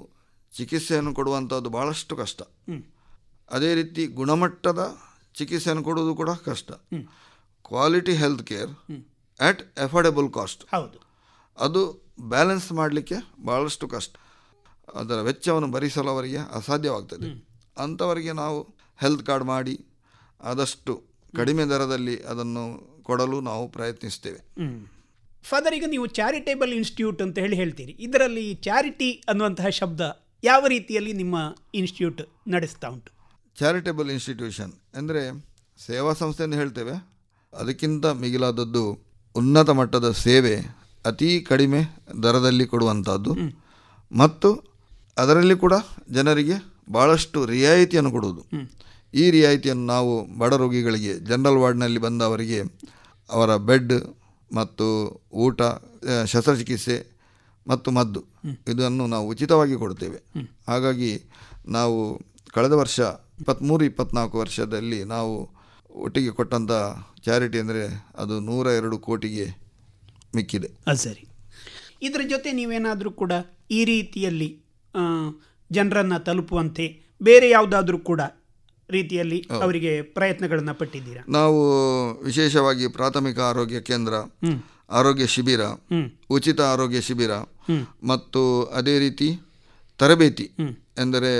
ಚಿಕಿತ್ಸೆಯನ್ನು ಕೊಡುವಂಥದ್ದು ಭಾಳಷ್ಟು ಕಷ್ಟ. ಅದೇ ರೀತಿ ಗುಣಮಟ್ಟದ ಚಿಕಿತ್ಸೆಯನ್ನು ಕೊಡುವುದು ಕೂಡ ಕಷ್ಟ. ಕ್ವಾಲಿಟಿ ಹೆಲ್ತ್ ಕೇರ್ ಆಟ್ ಅಫೋರ್ಡೆಬಲ್ ಕಾಸ್ಟ್, ಅದು ಬ್ಯಾಲೆನ್ಸ್ ಮಾಡಲಿಕ್ಕೆ ಭಾಳಷ್ಟು ಕಷ್ಟ. ಅದರ ವೆಚ್ಚವನ್ನು ಭರಿಸಲು ಅವರಿಗೆ ಅಸಾಧ್ಯವಾಗ್ತದೆ. ಅಂಥವರಿಗೆ ನಾವು ಹೆಲ್ತ್ ಕಾರ್ಡ್ ಮಾಡಿ ಆದಷ್ಟು ಕಡಿಮೆ ದರದಲ್ಲಿ ಅದನ್ನು ಕೊಡಲು ನಾವು ಪ್ರಯತ್ನಿಸ್ತೇವೆ. ಫಾದರ್, ಈಗ ನೀವು ಚಾರಿಟೇಬಲ್ ಇನ್ಸ್ಟಿಟ್ಯೂಟ್ ಅಂತ ಹೇಳ್ತೀರಿ. ಇದರಲ್ಲಿ ಚಾರಿಟಿ ಅನ್ನುವಂತಹ ಶಬ್ದ ಯಾವ ರೀತಿಯಲ್ಲಿ ನಿಮ್ಮ ಇನ್ಸ್ಟಿಟ್ಯೂಟ್ ನಡೆಸ್ತಾ ಉಂಟು? ಚಾರಿಟೇಬಲ್ ಇನ್ಸ್ಟಿಟ್ಯೂಷನ್ ಅಂದರೆ ಸೇವಾ ಸಂಸ್ಥೆ ಎಂದು ಹೇಳ್ತೇವೆ. ಅದಕ್ಕಿಂತ ಮಿಗಿಲಾದದ್ದು ಉನ್ನತ ಮಟ್ಟದ ಸೇವೆ ಅತಿ ಕಡಿಮೆ ದರದಲ್ಲಿ ಕೊಡುವಂಥದ್ದು ಮತ್ತು ಅದರಲ್ಲಿ ಕೂಡ ಜನರಿಗೆ ಭಾಳಷ್ಟು ರಿಯಾಯಿತಿಯನ್ನು ಕೊಡುವುದು. ಈ ರಿಯಾಯಿತಿಯನ್ನು ನಾವು ಬಡ ರೋಗಿಗಳಿಗೆ, ಜನರಲ್ ವಾರ್ಡ್ನಲ್ಲಿ ಬಂದವರಿಗೆ ಅವರ ಬೆಡ್ ಮತ್ತು ಊಟ, ಶಸ್ತ್ರಚಿಕಿತ್ಸೆ ಮತ್ತು ಮದ್ದು ಇದನ್ನು ನಾವು ಉಚಿತವಾಗಿ ಕೊಡ್ತೇವೆ. ಹಾಗಾಗಿ ನಾವು ಕಳೆದ ವರ್ಷ 23-24 ವರ್ಷದಲ್ಲಿ ನಾವು ಒಟ್ಟಿಗೆ ಕೊಟ್ಟಂಥ ಚಾರಿಟಿ ಅಂದರೆ ಅದು 102 ಕೋಟಿಗೆ ಮಿಕ್ಕಿದೆ. ಸರಿ. ಇದರ ಜೊತೆ ನೀವೇನಾದರೂ ಕೂಡ ಈ ರೀತಿಯಲ್ಲಿ ಜನರನ್ನು ತಲುಪುವಂತೆ ಬೇರೆ ಯಾವುದಾದ್ರೂ ಕೂಡ ರೀತಿಯಲ್ಲಿ ಅವರಿಗೆ ಪ್ರಯತ್ನಗಳನ್ನು ಪಟ್ಟಿದ್ದೀರಾ? ನಾವು ವಿಶೇಷವಾಗಿ ಪ್ರಾಥಮಿಕ ಆರೋಗ್ಯ ಕೇಂದ್ರ, ಆರೋಗ್ಯ ಶಿಬಿರ, ಉಚಿತ ಆರೋಗ್ಯ ಶಿಬಿರ ಮತ್ತು ಅದೇ ರೀತಿ ತರಬೇತಿ ಎಂದರೆ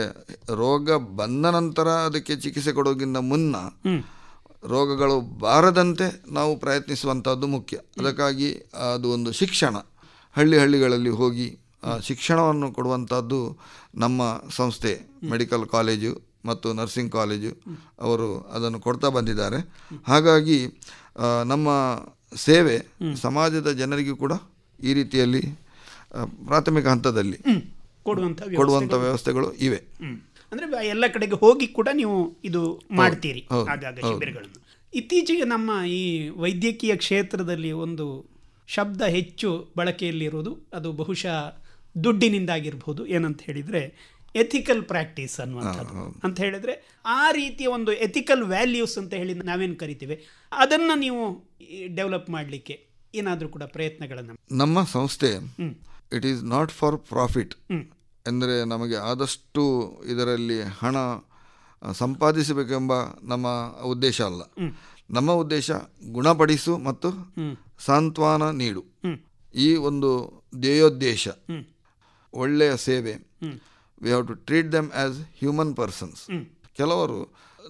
ರೋಗ ಬಂದ ನಂತರ ಅದಕ್ಕೆ ಚಿಕಿತ್ಸೆ ಕೊಡೋಕ್ಕಿಂತ ಮುನ್ನ ರೋಗಗಳು ಬಾರದಂತೆ ನಾವು ಪ್ರಯತ್ನಿಸುವಂಥದ್ದು ಮುಖ್ಯ. ಅದಕ್ಕಾಗಿ ಅದು ಒಂದು ಶಿಕ್ಷಣ, ಹಳ್ಳಿಗಳಲ್ಲಿ ಹೋಗಿ ಶಿಕ್ಷಣವನ್ನು ಕೊಡುವಂಥದ್ದು ನಮ್ಮ ಸಂಸ್ಥೆ ಮೆಡಿಕಲ್ ಕಾಲೇಜು ಮತ್ತು ನರ್ಸಿಂಗ್ ಕಾಲೇಜು ಅವರು ಅದನ್ನು ಕೊಡ್ತಾ ಬಂದಿದ್ದಾರೆ. ಹಾಗಾಗಿ ನಮ್ಮ ಸೇವೆ ಸಮಾಜದ ಜನರಿಗೂ ಕೂಡ ಈ ರೀತಿಯಲ್ಲಿ ಪ್ರಾಥಮಿಕ ಹಂತದಲ್ಲಿ ಕೊಡುವಂಥ ವ್ಯವಸ್ಥೆಗಳು ಇವೆ. ಅಂದರೆ ಎಲ್ಲ ಕಡೆಗೆ ಹೋಗಿ ಕೂಡ ನೀವು ಇದು ಮಾಡ್ತೀರಿ ಆಗಾಗ ಶಿಬಿರಗಳನ್ನು. ಇತ್ತೀಚೆಗೆ ನಮ್ಮ ಈ ವೈದ್ಯಕೀಯ ಕ್ಷೇತ್ರದಲ್ಲಿ ಒಂದು ಶಬ್ದ ಹೆಚ್ಚು ಬಳಕೆಯಲ್ಲಿರೋದು, ಅದು ಬಹುಶಃ ದುಡ್ಡಿನಿಂದಾಗಿರ್ಬೋದು. ಏನಂತ ಹೇಳಿದರೆ ಎಥಿಕಲ್ ಪ್ರಾಕ್ಟೀಸ್ ಅನ್ನುವಂಥದ್ದು. ಅಂತ ಹೇಳಿದರೆ ಆ ರೀತಿಯ ಒಂದು ಎಥಿಕಲ್ ವ್ಯಾಲ್ಯೂಸ್ ಅಂತ ಹೇಳಿ ನಾವೇನು ಕರಿತೀವಿ, ಅದನ್ನು ನೀವು ಡೆವಲಪ್ ಮಾಡಲಿಕ್ಕೆ ಏನಾದರೂ ಕೂಡ ಪ್ರಯತ್ನಗಳನ್ನು? ನಮ್ಮ ಸಂಸ್ಥೆ it is not for profit. ಅಂದರೆ ನಮಗೆ ಆದಷ್ಟು ಇದರಲ್ಲಿ ಹಣ ಸಂಪಾದಿಸಬೇಕೆಂಬ ನಮ್ಮ ಉದ್ದೇಶ ಅಲ್ಲ. ನಮ್ಮ ಉದ್ದೇಶ ಗುಣಪಡಿಸು ಮತ್ತು ಸಾಂತ್ವನ ನೀಡು, ಈ ಒಂದು ಧ್ಯೇಯೋದ್ದೇಶ. ಒಳ್ಳೆಯ ಸೇವೆ, we have to treat them as human persons. ಕೆಲವರು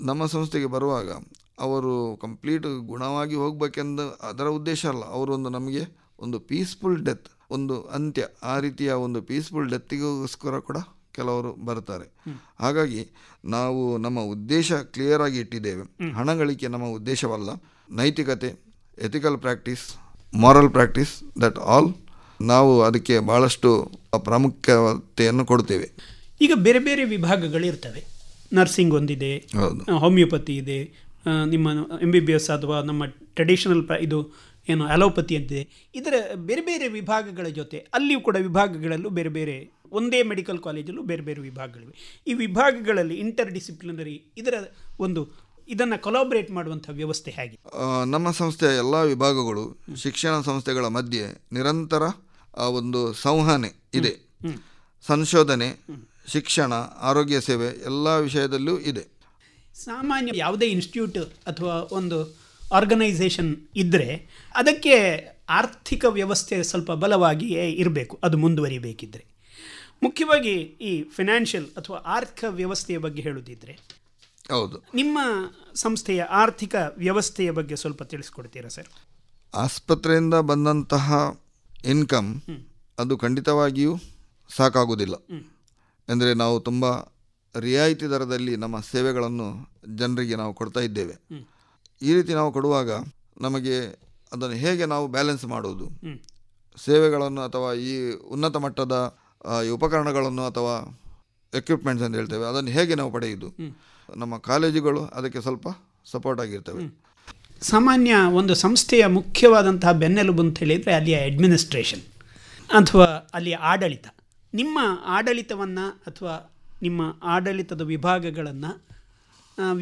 ನಮ್ಮ ಸಂಸ್ಥೆಗೆ ಬರುವಾಗ ಅವರು ಕಂಪ್ಲೀಟ್ ಗುಣವಾಗಿ ಹೋಗಬೇಕೆಂದು ಅದರ ಉದ್ದೇಶ ಅಲ್ಲ. ಅವರು ನಮಗೆ ಒಂದು ಪೀಸ್ಫುಲ್ ಡೆತ್, ಒಂದು ಅಂತ್ಯ, ಆ ರೀತಿಯ ಒಂದು ಪೀಸ್ಫುಲ್ ಡೆತ್ತಿಗೋಸ್ಕರ ಕೂಡ ಕೆಲವರು ಬರ್ತಾರೆ. ಹಾಗಾಗಿ ನಾವು ನಮ್ಮ ಉದ್ದೇಶ ಕ್ಲಿಯರ್ ಆಗಿ ಇಟ್ಟಿದ್ದೇವೆ. ಹಣ ಗಳಿಕೆ ನಮ್ಮ ಉದ್ದೇಶವಲ್ಲ. ನೈತಿಕತೆ, ethical practice, moral practice, that all ನಾವು ಅದಕ್ಕೆ ಭಾಳಷ್ಟು ಪ್ರಾಮುಖ್ಯತೆಯನ್ನು ಕೊಡ್ತೇವೆ. ಈಗ ಬೇರೆ ಬೇರೆ ವಿಭಾಗಗಳಿರ್ತವೆ. ನರ್ಸಿಂಗ್ ಒಂದಿದೆ, ಹೋಮಿಯೋಪತಿ ಇದೆ, ನಿಮ್ಮ MBBS ಅಥವಾ ನಮ್ಮ ಟ್ರೆಡಿಷನಲ್ ಇದು ಏನು ಅಲೋಪತಿ ಅಂತಿದೆ. ಇದರ ಬೇರೆ ಬೇರೆ ವಿಭಾಗಗಳ ಜೊತೆ ಅಲ್ಲಿಯೂ ಕೂಡ ವಿಭಾಗಗಳಲ್ಲೂ ಬೇರೆ ಬೇರೆ, ಒಂದೇ ಮೆಡಿಕಲ್ ಕಾಲೇಜಲ್ಲೂ ಬೇರೆ ಬೇರೆ ವಿಭಾಗಗಳಿವೆ. ಈ ವಿಭಾಗಗಳಲ್ಲಿ ಇಂಟರ್ ಡಿಸಿಪ್ಲಿನರಿ ಇದರ ಒಂದು ಇದನ್ನು ಕೊಲಾಬ್ರೇಟ್ ಮಾಡುವಂಥ ವ್ಯವಸ್ಥೆ ಹೇಗೆ? ನಮ್ಮ ಸಂಸ್ಥೆಯ ಎಲ್ಲ ವಿಭಾಗಗಳು ಶಿಕ್ಷಣ ಸಂಸ್ಥೆಗಳ ಮಧ್ಯೆ ನಿರಂತರ ಒಂದು ಸಂವಹನೆ ಇದೆ. ಸಂಶೋಧನೆ, ಶಿಕ್ಷಣ, ಆರೋಗ್ಯ ಸೇವೆ ಎಲ್ಲ ವಿಷಯದಲ್ಲೂ ಇದೆ. ಸಾಮಾನ್ಯ ಯಾವುದೇ ಇನ್ಸ್ಟಿಟ್ಯೂಟ್ ಅಥವಾ ಒಂದು ಆರ್ಗನೈಸೇಷನ್ ಇದ್ದರೆ ಅದಕ್ಕೆ ಆರ್ಥಿಕ ವ್ಯವಸ್ಥೆ ಸ್ವಲ್ಪ ಬಲವಾಗಿಯೇ ಇರಬೇಕು, ಅದು ಮುಂದುವರಿಬೇಕಿದ್ರೆ. ಮುಖ್ಯವಾಗಿ ಈ ಫಿನಾನ್ಷಿಯಲ್ ಅಥವಾ ಆರ್ಥಿಕ ವ್ಯವಸ್ಥೆಯ ಬಗ್ಗೆ ಹೇಳುತ್ತಿದ್ದರೆ, ಹೌದು, ನಿಮ್ಮ ಸಂಸ್ಥೆಯ ಆರ್ಥಿಕ ವ್ಯವಸ್ಥೆಯ ಬಗ್ಗೆ ಸ್ವಲ್ಪ ತಿಳಿಸ್ಕೊಡ್ತೀರಾ ಸರ್? ಆಸ್ಪತ್ರೆಯಿಂದ ಬಂದಂತಹ ಇನ್ಕಮ್ ಅದು ಖಂಡಿತವಾಗಿಯೂ ಸಾಕಾಗುವುದಿಲ್ಲ. ಅಂದರೆ ನಾವು ತುಂಬ ರಿಯಾಯಿತಿ ದರದಲ್ಲಿ ನಮ್ಮ ಸೇವೆಗಳನ್ನು ಜನರಿಗೆ ನಾವು ಕೊಡ್ತಾ ಇದ್ದೇವೆ. ಈ ರೀತಿ ನಾವು ಕೊಡುವಾಗ ನಮಗೆ ಅದನ್ನು ಹೇಗೆ ನಾವು ಬ್ಯಾಲೆನ್ಸ್ ಮಾಡುವುದು, ಸೇವೆಗಳನ್ನು ಅಥವಾ ಈ ಉನ್ನತ ಮಟ್ಟದ ಈ ಉಪಕರಣಗಳನ್ನು ಅಥವಾ ಎಕ್ವಿಪ್ಮೆಂಟ್ಸ್ ಅಂತ ಹೇಳ್ತೇವೆ, ಅದನ್ನು ಹೇಗೆ ನಾವು ಪಡೆಯುವುದು, ನಮ್ಮ ಕಾಲೇಜುಗಳು ಅದಕ್ಕೆ ಸ್ವಲ್ಪ ಸಪೋರ್ಟ್ ಆಗಿರ್ತವೆ. ಸಾಮಾನ್ಯ ಒಂದು ಸಂಸ್ಥೆಯ ಮುಖ್ಯವಾದಂತಹ ಬೆನ್ನೆಲುಬು ಅಂತ ಹೇಳಿದರೆ ಅಲ್ಲಿಯ ಅಡ್ಮಿನಿಸ್ಟ್ರೇಷನ್ ಅಥವಾ ಅಲ್ಲಿಯ ಆಡಳಿತ. ನಿಮ್ಮ ಆಡಳಿತವನ್ನು ಅಥವಾ ನಿಮ್ಮ ಆಡಳಿತದ ವಿಭಾಗಗಳನ್ನು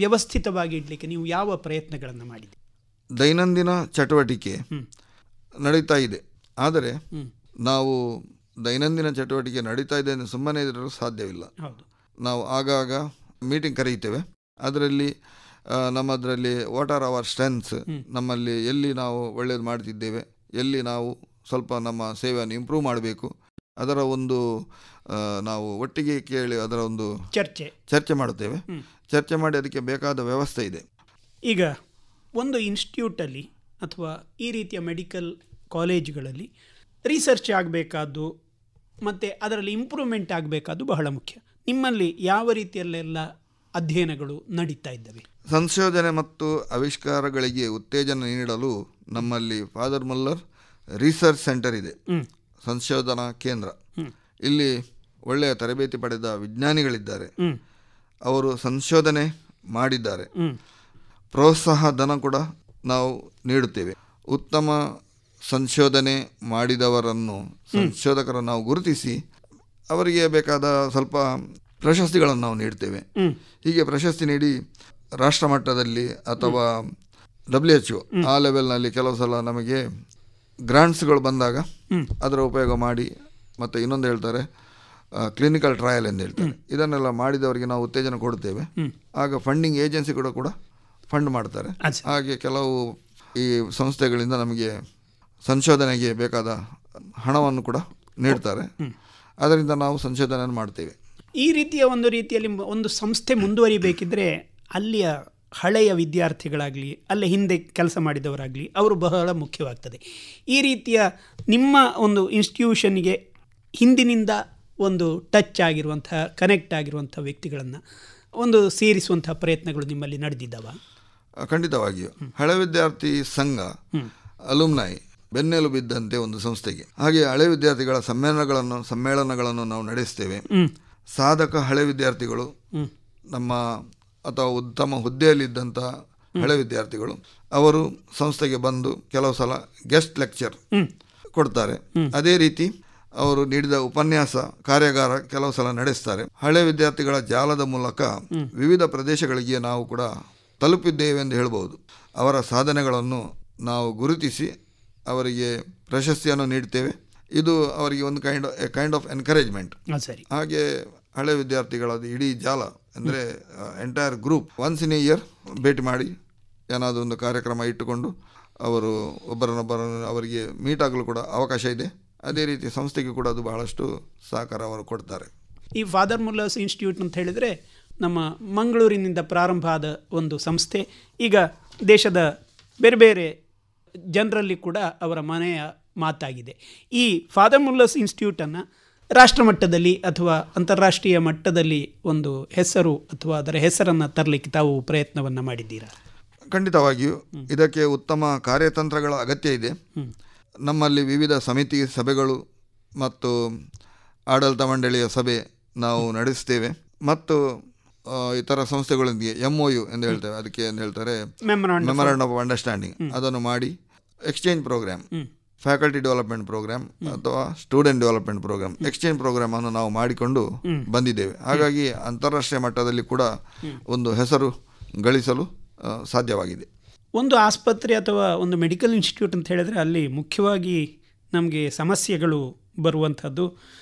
ವ್ಯವಸ್ಥಿತವಾಗಿ ಇಡಲಿಕ್ಕೆ ನೀವು ಯಾವ ಪ್ರಯತ್ನಗಳನ್ನು ಮಾಡಿದೆ? ದೈನಂದಿನ ಚಟುವಟಿಕೆ ನಡೀತಾ ಇದೆ. ಆದರೆ ನಾವು ದೈನಂದಿನ ಚಟುವಟಿಕೆ ನಡೀತಾ ಇದೆ ಎಂದು ಸುಮ್ಮನೆ ಇರಲು ಸಾಧ್ಯವಿಲ್ಲ. ನಾವು ಆಗಾಗ ಮೀಟಿಂಗ್ ಕರೆಯುತ್ತೇವೆ. ಅದರಲ್ಲಿ ನಮ್ಮದರಲ್ಲಿ ವಾಟ್ ಆರ್ ಅವರ್ ಸ್ಟ್ರೆಂತ್ಸ್, ನಮ್ಮಲ್ಲಿ ಎಲ್ಲಿ ನಾವು ಒಳ್ಳೆಯದು ಮಾಡ್ತಿದ್ದೇವೆ, ಎಲ್ಲಿ ನಾವು ಸ್ವಲ್ಪ ನಮ್ಮ ಸೇವೆಯನ್ನು ಇಂಪ್ರೂವ್ ಮಾಡಬೇಕು, ಅದರ ಒಂದು ನಾವು ಒಟ್ಟಿಗೆ ಕೇಳಿ ಅದರ ಒಂದು ಚರ್ಚೆ ಮಾಡುತ್ತೇವೆ. ಚರ್ಚೆ ಮಾಡಿ ಅದಕ್ಕೆ ಬೇಕಾದ ವ್ಯವಸ್ಥೆ ಇದೆ. ಈಗ ಒಂದು ಇನ್ಸ್ಟಿಟ್ಯೂಟಲ್ಲಿ ಅಥವಾ ಈ ರೀತಿಯ ಮೆಡಿಕಲ್ ಕಾಲೇಜುಗಳಲ್ಲಿ ರಿಸರ್ಚ್ ಆಗಬೇಕಾದ್ದು ಮತ್ತು ಅದರಲ್ಲಿ ಇಂಪ್ರೂವ್ಮೆಂಟ್ ಆಗಬೇಕಾದ್ದು ಬಹಳ ಮುಖ್ಯ. ನಿಮ್ಮಲ್ಲಿ ಯಾವ ರೀತಿಯಲ್ಲೆಲ್ಲ ಅಧ್ಯಯನಗಳು ನಡೀತಾ ಇದ್ದಾವೆ? ಸಂಶೋಧನೆ ಮತ್ತು ಆವಿಷ್ಕಾರಗಳಿಗೆ ಉತ್ತೇಜನ ನೀಡಲು ನಮ್ಮಲ್ಲಿ ಫಾದರ್ ಮುಲ್ಲರ್ ರಿಸರ್ಚ್ ಸೆಂಟರ್ ಇದೆ, ಸಂಶೋಧನಾ ಕೇಂದ್ರ. ಇಲ್ಲಿ ಒಳ್ಳೆಯ ತರಬೇತಿ ಪಡೆದ ವಿಜ್ಞಾನಿಗಳಿದ್ದಾರೆ. ಅವರು ಸಂಶೋಧನೆ ಮಾಡಿದ್ದಾರೆ. ಪ್ರೋತ್ಸಾಹ ಧನ ಕೂಡ ನಾವು ನೀಡುತ್ತೇವೆ. ಉತ್ತಮ ಸಂಶೋಧನೆ ಮಾಡಿದವರನ್ನು, ಸಂಶೋಧಕರನ್ನು ನಾವು ಗುರುತಿಸಿ ಅವರಿಗೆ ಬೇಕಾದ ಸ್ವಲ್ಪ ಪ್ರಶಸ್ತಿಗಳನ್ನು ನಾವು ನೀಡ್ತೇವೆ. ಹೀಗೆ ಪ್ರಶಸ್ತಿ ನೀಡಿ ರಾಷ್ಟ್ರ ಮಟ್ಟದಲ್ಲಿ ಅಥವಾ WHO ಆ ಲೆವೆಲ್ನಲ್ಲಿ ಕೆಲವು ಸಲ ನಮಗೆ ಗ್ರಾಂಟ್ಸ್ಗಳು ಬಂದಾಗ ಅದರ ಉಪಯೋಗ ಮಾಡಿ, ಮತ್ತು ಇನ್ನೊಂದು ಹೇಳ್ತಾರೆ ಕ್ಲಿನಿಕಲ್ ಟ್ರಯಲ್ ಎಂದು ಹೇಳ್ತಾರೆ, ಇದನ್ನೆಲ್ಲ ಮಾಡಿದವರಿಗೆ ನಾವು ಉತ್ತೇಜನ ಕೊಡುತ್ತೇವೆ. ಆಗ ಫಂಡಿಂಗ್ ಏಜೆನ್ಸಿ ಕೂಡ ಫಂಡ್ ಮಾಡ್ತಾರೆ. ಹಾಗೆ ಕೆಲವು ಈ ಸಂಸ್ಥೆಗಳಿಂದ ನಮಗೆ ಸಂಶೋಧನೆಗೆ ಬೇಕಾದ ಹಣವನ್ನು ಕೂಡ ನೀಡ್ತಾರೆ. ಅದರಿಂದ ನಾವು ಸಂಶೋಧನೆಯನ್ನು ಮಾಡ್ತೇವೆ. ಈ ರೀತಿಯ ಒಂದು ರೀತಿಯಲ್ಲಿ ಒಂದು ಸಂಸ್ಥೆ ಮುಂದುವರಿಬೇಕಿದ್ರೆ ಅಲ್ಲಿಯ ಹಳೆಯ ವಿದ್ಯಾರ್ಥಿಗಳಾಗಲಿ, ಅಲ್ಲೇ ಹಿಂದೆ ಕೆಲಸ ಮಾಡಿದವರಾಗಲಿ, ಅವರು ಬಹಳ ಮುಖ್ಯವಾಗ್ತದೆ. ಈ ರೀತಿಯ ನಿಮ್ಮ ಒಂದು ಇನ್ಸ್ಟಿಟ್ಯೂಷನ್ಗೆ ಹಿಂದಿನಿಂದ ಒಂದು ಟಚ್ ಆಗಿರುವಂಥ, ಕನೆಕ್ಟ್ ಆಗಿರುವಂಥ ವ್ಯಕ್ತಿಗಳನ್ನು ಒಂದು ಸೇರಿಸುವಂಥ ಪ್ರಯತ್ನಗಳು ನಿಮ್ಮಲ್ಲಿ ನಡೆದಿದ್ದಾವ? ಖಂಡಿತವಾಗಿಯೂ. ಹಳೆ ವಿದ್ಯಾರ್ಥಿ ಸಂಘ, ಅಲುಮ್ನೈ ಬೆನ್ನೆಲುಬಿದ್ದಂತೆ ಒಂದು ಸಂಸ್ಥೆಗೆ. ಹಾಗೆ ಹಳೆ ವಿದ್ಯಾರ್ಥಿಗಳ ಸಮ್ಮೇಳನಗಳನ್ನು ನಾವು ನಡೆಸ್ತೇವೆ. ಸಾಧಕ ಹಳೆ ವಿದ್ಯಾರ್ಥಿಗಳು, ನಮ್ಮ ಅಥವಾ ಉತ್ತಮ ಹುದ್ದೆಯಲ್ಲಿದ್ದಂಥ ಹಳೆ ವಿದ್ಯಾರ್ಥಿಗಳು, ಅವರು ಸಂಸ್ಥೆಗೆ ಬಂದು ಕೆಲವು ಸಲ ಗೆಸ್ಟ್ ಲೆಕ್ಚರ್ ಕೊಡ್ತಾರೆ. ಅದೇ ರೀತಿ ಅವರು ನೀಡಿದ ಉಪನ್ಯಾಸ ಕಾರ್ಯಾಗಾರ ಕೆಲವು ಸಲ ನಡೆಸ್ತಾರೆ. ಹಳೆ ವಿದ್ಯಾರ್ಥಿಗಳ ಜಾಲದ ಮೂಲಕ ವಿವಿಧ ಪ್ರದೇಶಗಳಿಗೆ ನಾವು ಕೂಡ ತಲುಪಿದ್ದೇವೆ ಎಂದು ಹೇಳ್ಬೋದು. ಅವರ ಸಾಧನೆಗಳನ್ನು ನಾವು ಗುರುತಿಸಿ ಅವರಿಗೆ ಪ್ರಶಸ್ತಿಯನ್ನು ನೀಡ್ತೇವೆ. ಇದು ಅವರಿಗೆ ಒಂದು ಕೈಂಡ್ ಆಫ್ ಎನ್ಕರೇಜ್ಮೆಂಟ್. ಹಾಗೆ ಹಳೆ ವಿದ್ಯಾರ್ಥಿಗಳದ್ದು ಇಡೀ ಜಾಲ ಅಂದರೆ entire group once in a year ಭೇಟಿ ಮಾಡಿ ಏನಾದರೂ ಒಂದು ಕಾರ್ಯಕ್ರಮ ಇಟ್ಟುಕೊಂಡು ಅವರು ಒಬ್ಬರನ್ನೊಬ್ಬರನ್ನು ಅವರಿಗೆ ಮೀಟ್ ಆಗಲು ಕೂಡ ಅವಕಾಶ ಇದೆ. ಅದೇ ರೀತಿ ಸಂಸ್ಥೆಗೆ ಕೂಡ ಅದು ಬಹಳಷ್ಟು ಸಹಕಾರ ಅವರು ಕೊಡ್ತಾರೆ. ಈ ಫಾದರ್ ಮುಲ್ಲರ್ಸ್ ಇನ್ಸ್ಟಿಟ್ಯೂಟ್ ಅಂತ ಹೇಳಿದರೆ ನಮ್ಮ ಮಂಗಳೂರಿನಿಂದ ಪ್ರಾರಂಭ ಆದ ಒಂದು ಸಂಸ್ಥೆ. ಈಗ ದೇಶದ ಬೇರೆ ಬೇರೆ ಜನರಲ್ಲಿ ಕೂಡ ಅವರ ಮನೆಯ ಮಾತಾಗಿದೆ. ಈ ಫಾದರ್ ಮುಲ್ಲರ್ಸ್ ಇನ್ಸ್ಟಿಟ್ಯೂಟನ್ನು ರಾಷ್ಟ್ರ ಮಟ್ಟದಲ್ಲಿ ಅಥವಾ ಅಂತಾರಾಷ್ಟ್ರೀಯ ಮಟ್ಟದಲ್ಲಿ ಒಂದು ಹೆಸರು ಅಥವಾ ಅದರ ಹೆಸರನ್ನು ತರಲಿಕ್ಕೆ ತಾವು ಪ್ರಯತ್ನವನ್ನು ಮಾಡಿದ್ದೀರಾ? ಖಂಡಿತವಾಗಿಯೂ ಇದಕ್ಕೆ ಉತ್ತಮ ಕಾರ್ಯತಂತ್ರಗಳ ಅಗತ್ಯ ಇದೆ. ನಮ್ಮಲ್ಲಿ ವಿವಿಧ ಸಮಿತಿ ಸಭೆಗಳು ಮತ್ತು ಆಡಳಿತ ಮಂಡಳಿಯ ಸಭೆ ನಾವು ನಡೆಸ್ತೇವೆ. ಮತ್ತು ಇತರ ಸಂಸ್ಥೆಗಳೊಂದಿಗೆ MOU ಎಂದು ಹೇಳ್ತೇವೆ, ಅದಕ್ಕೆ ಎಂದು ಹೇಳ್ತಾರೆ ಮೆಮೊರಾಂಡಮ್ ಆಫ್ ಅಂಡರ್ಸ್ಟ್ಯಾಂಡಿಂಗ್, ಅದನ್ನು ಮಾಡಿ exchange program, faculty development program ಅಥವಾ student development program, exchange program ಅನ್ನು ನಾವು ಮಾಡಿಕೊಂಡು ಬಂದಿದ್ದೇವೆ. ಹಾಗಾಗಿ ಅಂತಾರಾಷ್ಟ್ರೀಯ ಮಟ್ಟದಲ್ಲಿ ಕೂಡ ಒಂದು ಹೆಸರು ಗಳಿಸಲು ಸಾಧ್ಯವಾಗಿದೆ. ಒಂದು ಆಸ್ಪತ್ರೆ ಅಥವಾ ಒಂದು ಮೆಡಿಕಲ್ ಇನ್ಸ್ಟಿಟ್ಯೂಟ್ ಅಂತ ಹೇಳಿದ್ರೆ ಅಲ್ಲಿ ಮುಖ್ಯವಾಗಿ ನಮಗೆ ಸಮಸ್ಯೆಗಳು ಬರುವಂಥದ್ದು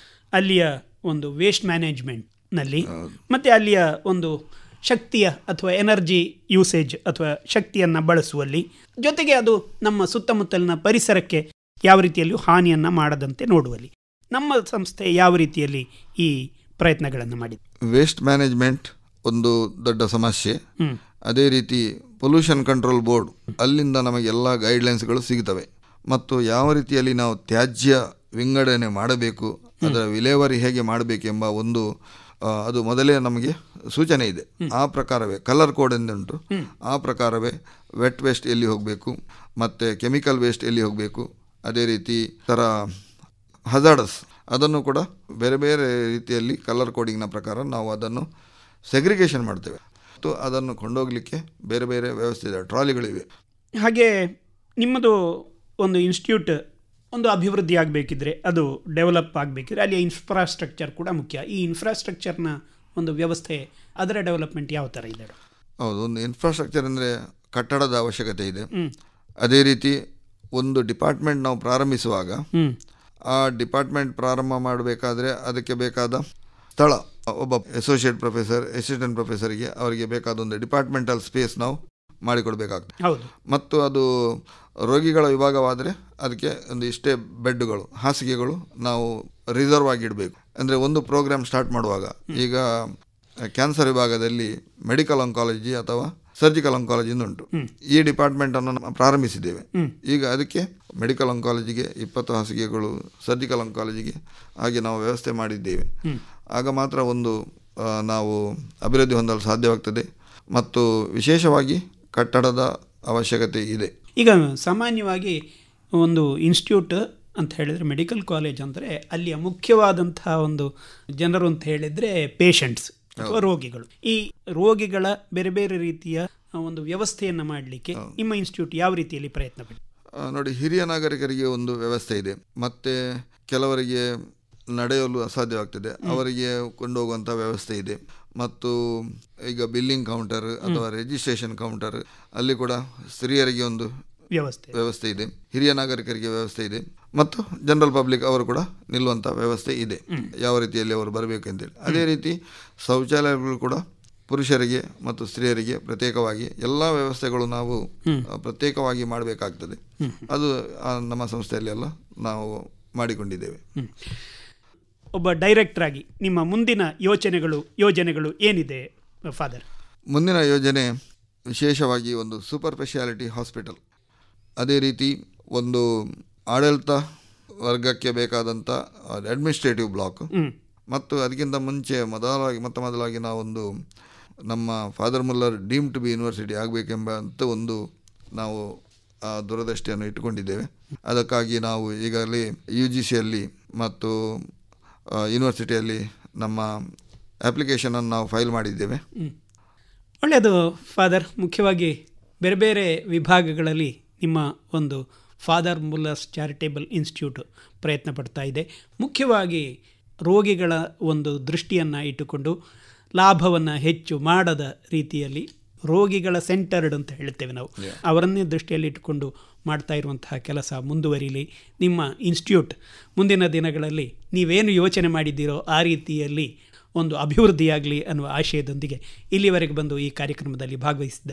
ಅಲ್ಲಿಯ ಒಂದು ವೇಸ್ಟ್ ಮ್ಯಾನೇಜ್ಮೆಂಟ್ನಲ್ಲಿ ಮತ್ತು ಅಲ್ಲಿಯ ಒಂದು ಶಕ್ತಿಯ ಅಥವಾ ಎನರ್ಜಿ ಯೂಸೇಜ್ ಅಥವಾ ಶಕ್ತಿಯನ್ನು ಬಳಸುವಲ್ಲಿ, ಜೊತೆಗೆ ಅದು ನಮ್ಮ ಸುತ್ತಮುತ್ತಲಿನ ಪರಿಸರಕ್ಕೆ ಯಾವ ರೀತಿಯಲ್ಲಿಯೂ ಹಾನಿಯನ್ನು ಮಾಡದಂತೆ ನೋಡುವಲ್ಲಿ ನಮ್ಮ ಸಂಸ್ಥೆ ಯಾವ ರೀತಿಯಲ್ಲಿ ಈ ಪ್ರಯತ್ನಗಳನ್ನು ಮಾಡಿದೆ? ವೇಸ್ಟ್ ಮ್ಯಾನೇಜ್ಮೆಂಟ್ ಒಂದು ದೊಡ್ಡ ಸಮಸ್ಯೆ. ಅದೇ ರೀತಿ ಪೊಲ್ಯೂಷನ್ ಕಂಟ್ರೋಲ್ ಬೋರ್ಡ್, ಅಲ್ಲಿಂದ ನಮಗೆಲ್ಲ ಗೈಡ್ಲೈನ್ಸ್ಗಳು ಸಿಗುತ್ತವೆ. ಮತ್ತು ಯಾವ ರೀತಿಯಲ್ಲಿ ನಾವು ತ್ಯಾಜ್ಯ ವಿಂಗಡಣೆ ಮಾಡಬೇಕು, ಅದರ ವಿಲೇವಾರಿ ಹೇಗೆ ಮಾಡಬೇಕೆಂಬ ಒಂದು ಅದು ಮೊದಲೇ ನಮಗೆ ಸೂಚನೆ ಇದೆ. ಆ ಪ್ರಕಾರವೇ ಕಲರ್ ಕೋಡ್ ಎಂದುಂಟು, ಆ ಪ್ರಕಾರವೇ ವೆಟ್ ವೇಸ್ಟ್ ಎಲ್ಲಿ ಹೋಗಬೇಕು ಮತ್ತು ಕೆಮಿಕಲ್ ವೇಸ್ಟ್ ಎಲ್ಲಿ ಹೋಗಬೇಕು, ಅದೇ ರೀತಿ ಥರ ಹಜಾರ್ಡಸ್ ಅದನ್ನು ಕೂಡ ಬೇರೆ ಬೇರೆ ರೀತಿಯಲ್ಲಿ ಕಲರ್ ಕೋಡಿಂಗ್ನ ಪ್ರಕಾರ ನಾವು ಅದನ್ನು ಸೆಗ್ರಿಗೇಷನ್ ಮಾಡ್ತೇವೆ. ಮತ್ತು ಅದನ್ನು ಕೊಂಡೋಗಲಿಕ್ಕೆ ಬೇರೆ ಬೇರೆ ವ್ಯವಸ್ಥೆ ಇದೆ, ಟ್ರಾಲಿಗಳಿವೆ. ಹಾಗೆ ನಿಮ್ಮದು ಒಂದು ಇನ್ಸ್ಟಿಟ್ಯೂಟ್ ಒಂದು ಅಭಿವೃದ್ಧಿ ಆಗಬೇಕಿದ್ರೆ, ಅದು ಡೆವಲಪ್ ಆಗಬೇಕಿದ್ರೆ ಅಲ್ಲಿ ಇನ್ಫ್ರಾಸ್ಟ್ರಕ್ಚರ್ ಕೂಡ ಮುಖ್ಯ. ಈ ಇನ್ಫ್ರಾಸ್ಟ್ರಕ್ಚರ್ನ ಒಂದು ವ್ಯವಸ್ಥೆ, ಅದರ ಡೆವಲಪ್ಮೆಂಟ್ ಯಾವ ಥರ ಇದೆ? ಹೌದು, ಒಂದು ಇನ್ಫ್ರಾಸ್ಟ್ರಕ್ಚರ್ ಅಂದರೆ ಕಟ್ಟಡದ ಅವಶ್ಯಕತೆ ಇದೆ. ಅದೇ ರೀತಿ ಒಂದು ಡಿಪಾರ್ಟ್ಮೆಂಟ್ ನಾವು ಪ್ರಾರಂಭಿಸುವಾಗ ಆ ಡಿಪಾರ್ಟ್ಮೆಂಟ್ ಪ್ರಾರಂಭ ಮಾಡಬೇಕಾದ್ರೆ ಅದಕ್ಕೆ ಬೇಕಾದ ಸ್ಥಳ, ಒಬ್ಬ ಅಸೋಸಿಯೇಟ್ ಪ್ರೊಫೆಸರ್, ಅಸಿಸ್ಟೆಂಟ್ ಪ್ರೊಫೆಸರ್ಗೆ ಅವರಿಗೆ ಬೇಕಾದ ಒಂದು ಡಿಪಾರ್ಟ್ಮೆಂಟಲ್ ಸ್ಪೇಸ್ ನಾವು ಮಾಡಿಕೊಡ್ಬೇಕಾಗ್ತದೆ. ಮತ್ತು ಅದು ರೋಗಿಗಳ ವಿಭಾಗವಾದರೆ ಅದಕ್ಕೆ ಒಂದು ಇಷ್ಟೇ ಬೆಡ್ಗಳು, ಹಾಸಿಗೆಗಳು ನಾವು ರಿಸರ್ವ್ ಆಗಿಡಬೇಕು. ಅಂದರೆ ಒಂದು ಪ್ರೋಗ್ರಾಮ್ ಸ್ಟಾರ್ಟ್ ಮಾಡುವಾಗ, ಈಗ ಕ್ಯಾನ್ಸರ್ ವಿಭಾಗದಲ್ಲಿ ಮೆಡಿಕಲ್ ಆಂಕಾಲಜಿ ಅಥವಾ ಸರ್ಜಿಕಲ್ ಆಂಕಾಲಜಿ ಉಂಟು. ಈ ಡಿಪಾರ್ಟ್ಮೆಂಟನ್ನು ಪ್ರಾರಂಭಿಸಿದ್ದೇವೆ. ಈಗ ಅದಕ್ಕೆ ಮೆಡಿಕಲ್ ಆಂಕಾಲಜಿಗೆ 20 ಹಾಸಿಗೆಗಳು, ಸರ್ಜಿಕಲ್ ಆಂಕಾಲಜಿಗೆ ಹಾಗೆ ನಾವು ವ್ಯವಸ್ಥೆ ಮಾಡಿದ್ದೇವೆ. ಆಗ ಮಾತ್ರ ಒಂದು ನಾವು ಅಭಿವೃದ್ಧಿ ಹೊಂದಲು ಸಾಧ್ಯವಾಗ್ತದೆ. ಮತ್ತು ವಿಶೇಷವಾಗಿ ಕಟ್ಟಡದ ಅವಶ್ಯಕತೆ ಇದೆ. ಈಗ ಸಾಮಾನ್ಯವಾಗಿ ಒಂದು ಇನ್ಸ್ಟಿಟ್ಯೂಟ್ ಅಂತ ಹೇಳಿದರೆ, ಮೆಡಿಕಲ್ ಕಾಲೇಜ್ ಅಂದರೆ ಅಲ್ಲಿಯ ಮುಖ್ಯವಾದಂತಹ ಒಂದು ಜನರು ಅಂತ ಹೇಳಿದರೆ ಪೇಷಂಟ್ಸ್ ಅಥವಾ ರೋಗಿಗಳು. ಈ ರೋಗಿಗಳ ಬೇರೆ ಬೇರೆ ರೀತಿಯ ಒಂದು ವ್ಯವಸ್ಥೆಯನ್ನು ಮಾಡಲಿಕ್ಕೆ ನಿಮ್ಮ ಇನ್ಸ್ಟಿಟ್ಯೂಟ್ ಯಾವ ರೀತಿಯಲ್ಲಿ ಪ್ರಯತ್ನ ಪಡಿ? ನೋಡಿ, ಹಿರಿಯ ನಾಗರಿಕರಿಗೆ ಒಂದು ವ್ಯವಸ್ಥೆ ಇದೆ. ಮತ್ತು ಕೆಲವರಿಗೆ ನಡೆಯಲು ಅಸಾಧ್ಯವಾಗ್ತದೆ, ಅವರಿಗೆ ಕೊಂಡೋಗುವಂಥ ವ್ಯವಸ್ಥೆ ಇದೆ. ಮತ್ತು ಈಗ ಬಿಲ್ಲಿಂಗ್ ಕೌಂಟರ್ ಅಥವಾ ರಿಜಿಸ್ಟ್ರೇಷನ್ ಕೌಂಟರ್ ಅಲ್ಲಿ ಕೂಡ ಸ್ತ್ರೀಯರಿಗೆ ಒಂದು ವ್ಯವಸ್ಥೆ ಇದೆ, ಹಿರಿಯ ನಾಗರಿಕರಿಗೆ ವ್ಯವಸ್ಥೆ ಇದೆ, ಮತ್ತು ಜನರಲ್ ಪಬ್ಲಿಕ್ ಅವರು ಕೂಡ ನಿಲ್ಲುವಂಥ ವ್ಯವಸ್ಥೆ ಇದೆ, ಯಾವ ರೀತಿಯಲ್ಲಿ ಅವರು ಬರಬೇಕು ಅಂತೇಳಿ. ಅದೇ ರೀತಿ ಶೌಚಾಲಯಗಳು ಕೂಡ ಪುರುಷರಿಗೆ ಮತ್ತು ಸ್ತ್ರೀಯರಿಗೆ ಪ್ರತ್ಯೇಕವಾಗಿ ಎಲ್ಲ ವ್ಯವಸ್ಥೆಗಳು ನಾವು ಪ್ರತ್ಯೇಕವಾಗಿ ಮಾಡಬೇಕಾಗ್ತದೆ. ಅದು ನಮ್ಮ ಸಂಸ್ಥೆಯಲ್ಲಿ ಎಲ್ಲ ನಾವು ಮಾಡಿಕೊಂಡಿದ್ದೇವೆ. ಒಬ್ಬ ಡೈರೆಕ್ಟರ್ ಆಗಿ ನಿಮ್ಮ ಮುಂದಿನ ಯೋಜನೆಗಳು ಏನಿದೆ ಫಾದರ್? ಮುಂದಿನ ಯೋಜನೆ ವಿಶೇಷವಾಗಿ ಒಂದು ಸೂಪರ್ ಸ್ಪೆಷಾಲಿಟಿ ಹಾಸ್ಪಿಟಲ್, ಅದೇ ರೀತಿ ಒಂದು ಆಡಳಿತ ವರ್ಗಕ್ಕೆ ಬೇಕಾದಂಥ ಅಡ್ಮಿನಿಸ್ಟ್ರೇಟಿವ್ ಬ್ಲಾಕ್, ಮತ್ತು ಅದಕ್ಕಿಂತ ಮುಂಚೆ ಮೊದಲಾಗಿ ನಾವೊಂದು ನಮ್ಮ father Muller deem to be university ಆಗಬೇಕೆಂಬಂಥ ಒಂದು ನಾವು ದುರದೃಷ್ಟಿಯನ್ನು ಇಟ್ಟುಕೊಂಡಿದ್ದೇವೆ. ಅದಕ್ಕಾಗಿ ನಾವು ಈಗಾಗಲೇ UGCಯಲ್ಲಿ ಮತ್ತು ಯೂನಿವರ್ಸಿಟಿಯಲ್ಲಿ ನಮ್ಮ ಅಪ್ಲಿಕೇಶನನ್ನು ನಾವು ಫೈಲ್ ಮಾಡಿದ್ದೇವೆ. ಒಳ್ಳೆಯದು ಫಾದರ್. ಮುಖ್ಯವಾಗಿ ಬೇರೆ ಬೇರೆ ವಿಭಾಗಗಳಲ್ಲಿ ನಿಮ್ಮ ಒಂದು ಫಾದರ್ ಮುಲ್ಲರ್ಸ್ ಚಾರಿಟೇಬಲ್ ಇನ್ಸ್ಟಿಟ್ಯೂಟ್ ಪ್ರಯತ್ನ ಪಡ್ತಾ ಇದೆ. ಮುಖ್ಯವಾಗಿ ರೋಗಿಗಳ ಒಂದು ದೃಷ್ಟಿಯನ್ನು ಇಟ್ಟುಕೊಂಡು ಲಾಭವನ್ನು ಹೆಚ್ಚು ಮಾಡದ ರೀತಿಯಲ್ಲಿ, ರೋಗಿಗಳ ಸೆಂಟರ್ಡ್ ಅಂತ ಹೇಳ್ತೇವೆ ನಾವು, ಅವರನ್ನೇ ದೃಷ್ಟಿಯಲ್ಲಿ ಇಟ್ಟುಕೊಂಡು ಮಾಡ್ತಾ ಇರುವಂತಹ ಕೆಲಸ ಮುಂದುವರಿಲಿ. ನಿಮ್ಮ ಇನ್ಸ್ಟಿಟ್ಯೂಟ್ ಮುಂದಿನ ದಿನಗಳಲ್ಲಿ ನೀವೇನು ಯೋಚನೆ ಮಾಡಿದ್ದೀರೋ ಆ ರೀತಿಯಲ್ಲಿ ಒಂದು ಅಭಿವೃದ್ಧಿಯಾಗಲಿ ಅನ್ನುವ ಆಶಯದೊಂದಿಗೆ ಇಲ್ಲಿವರೆಗೆ ಬಂದು ಈ ಕಾರ್ಯಕ್ರಮದಲ್ಲಿ ಭಾಗವಹಿಸಿದ್ದಾರೆ.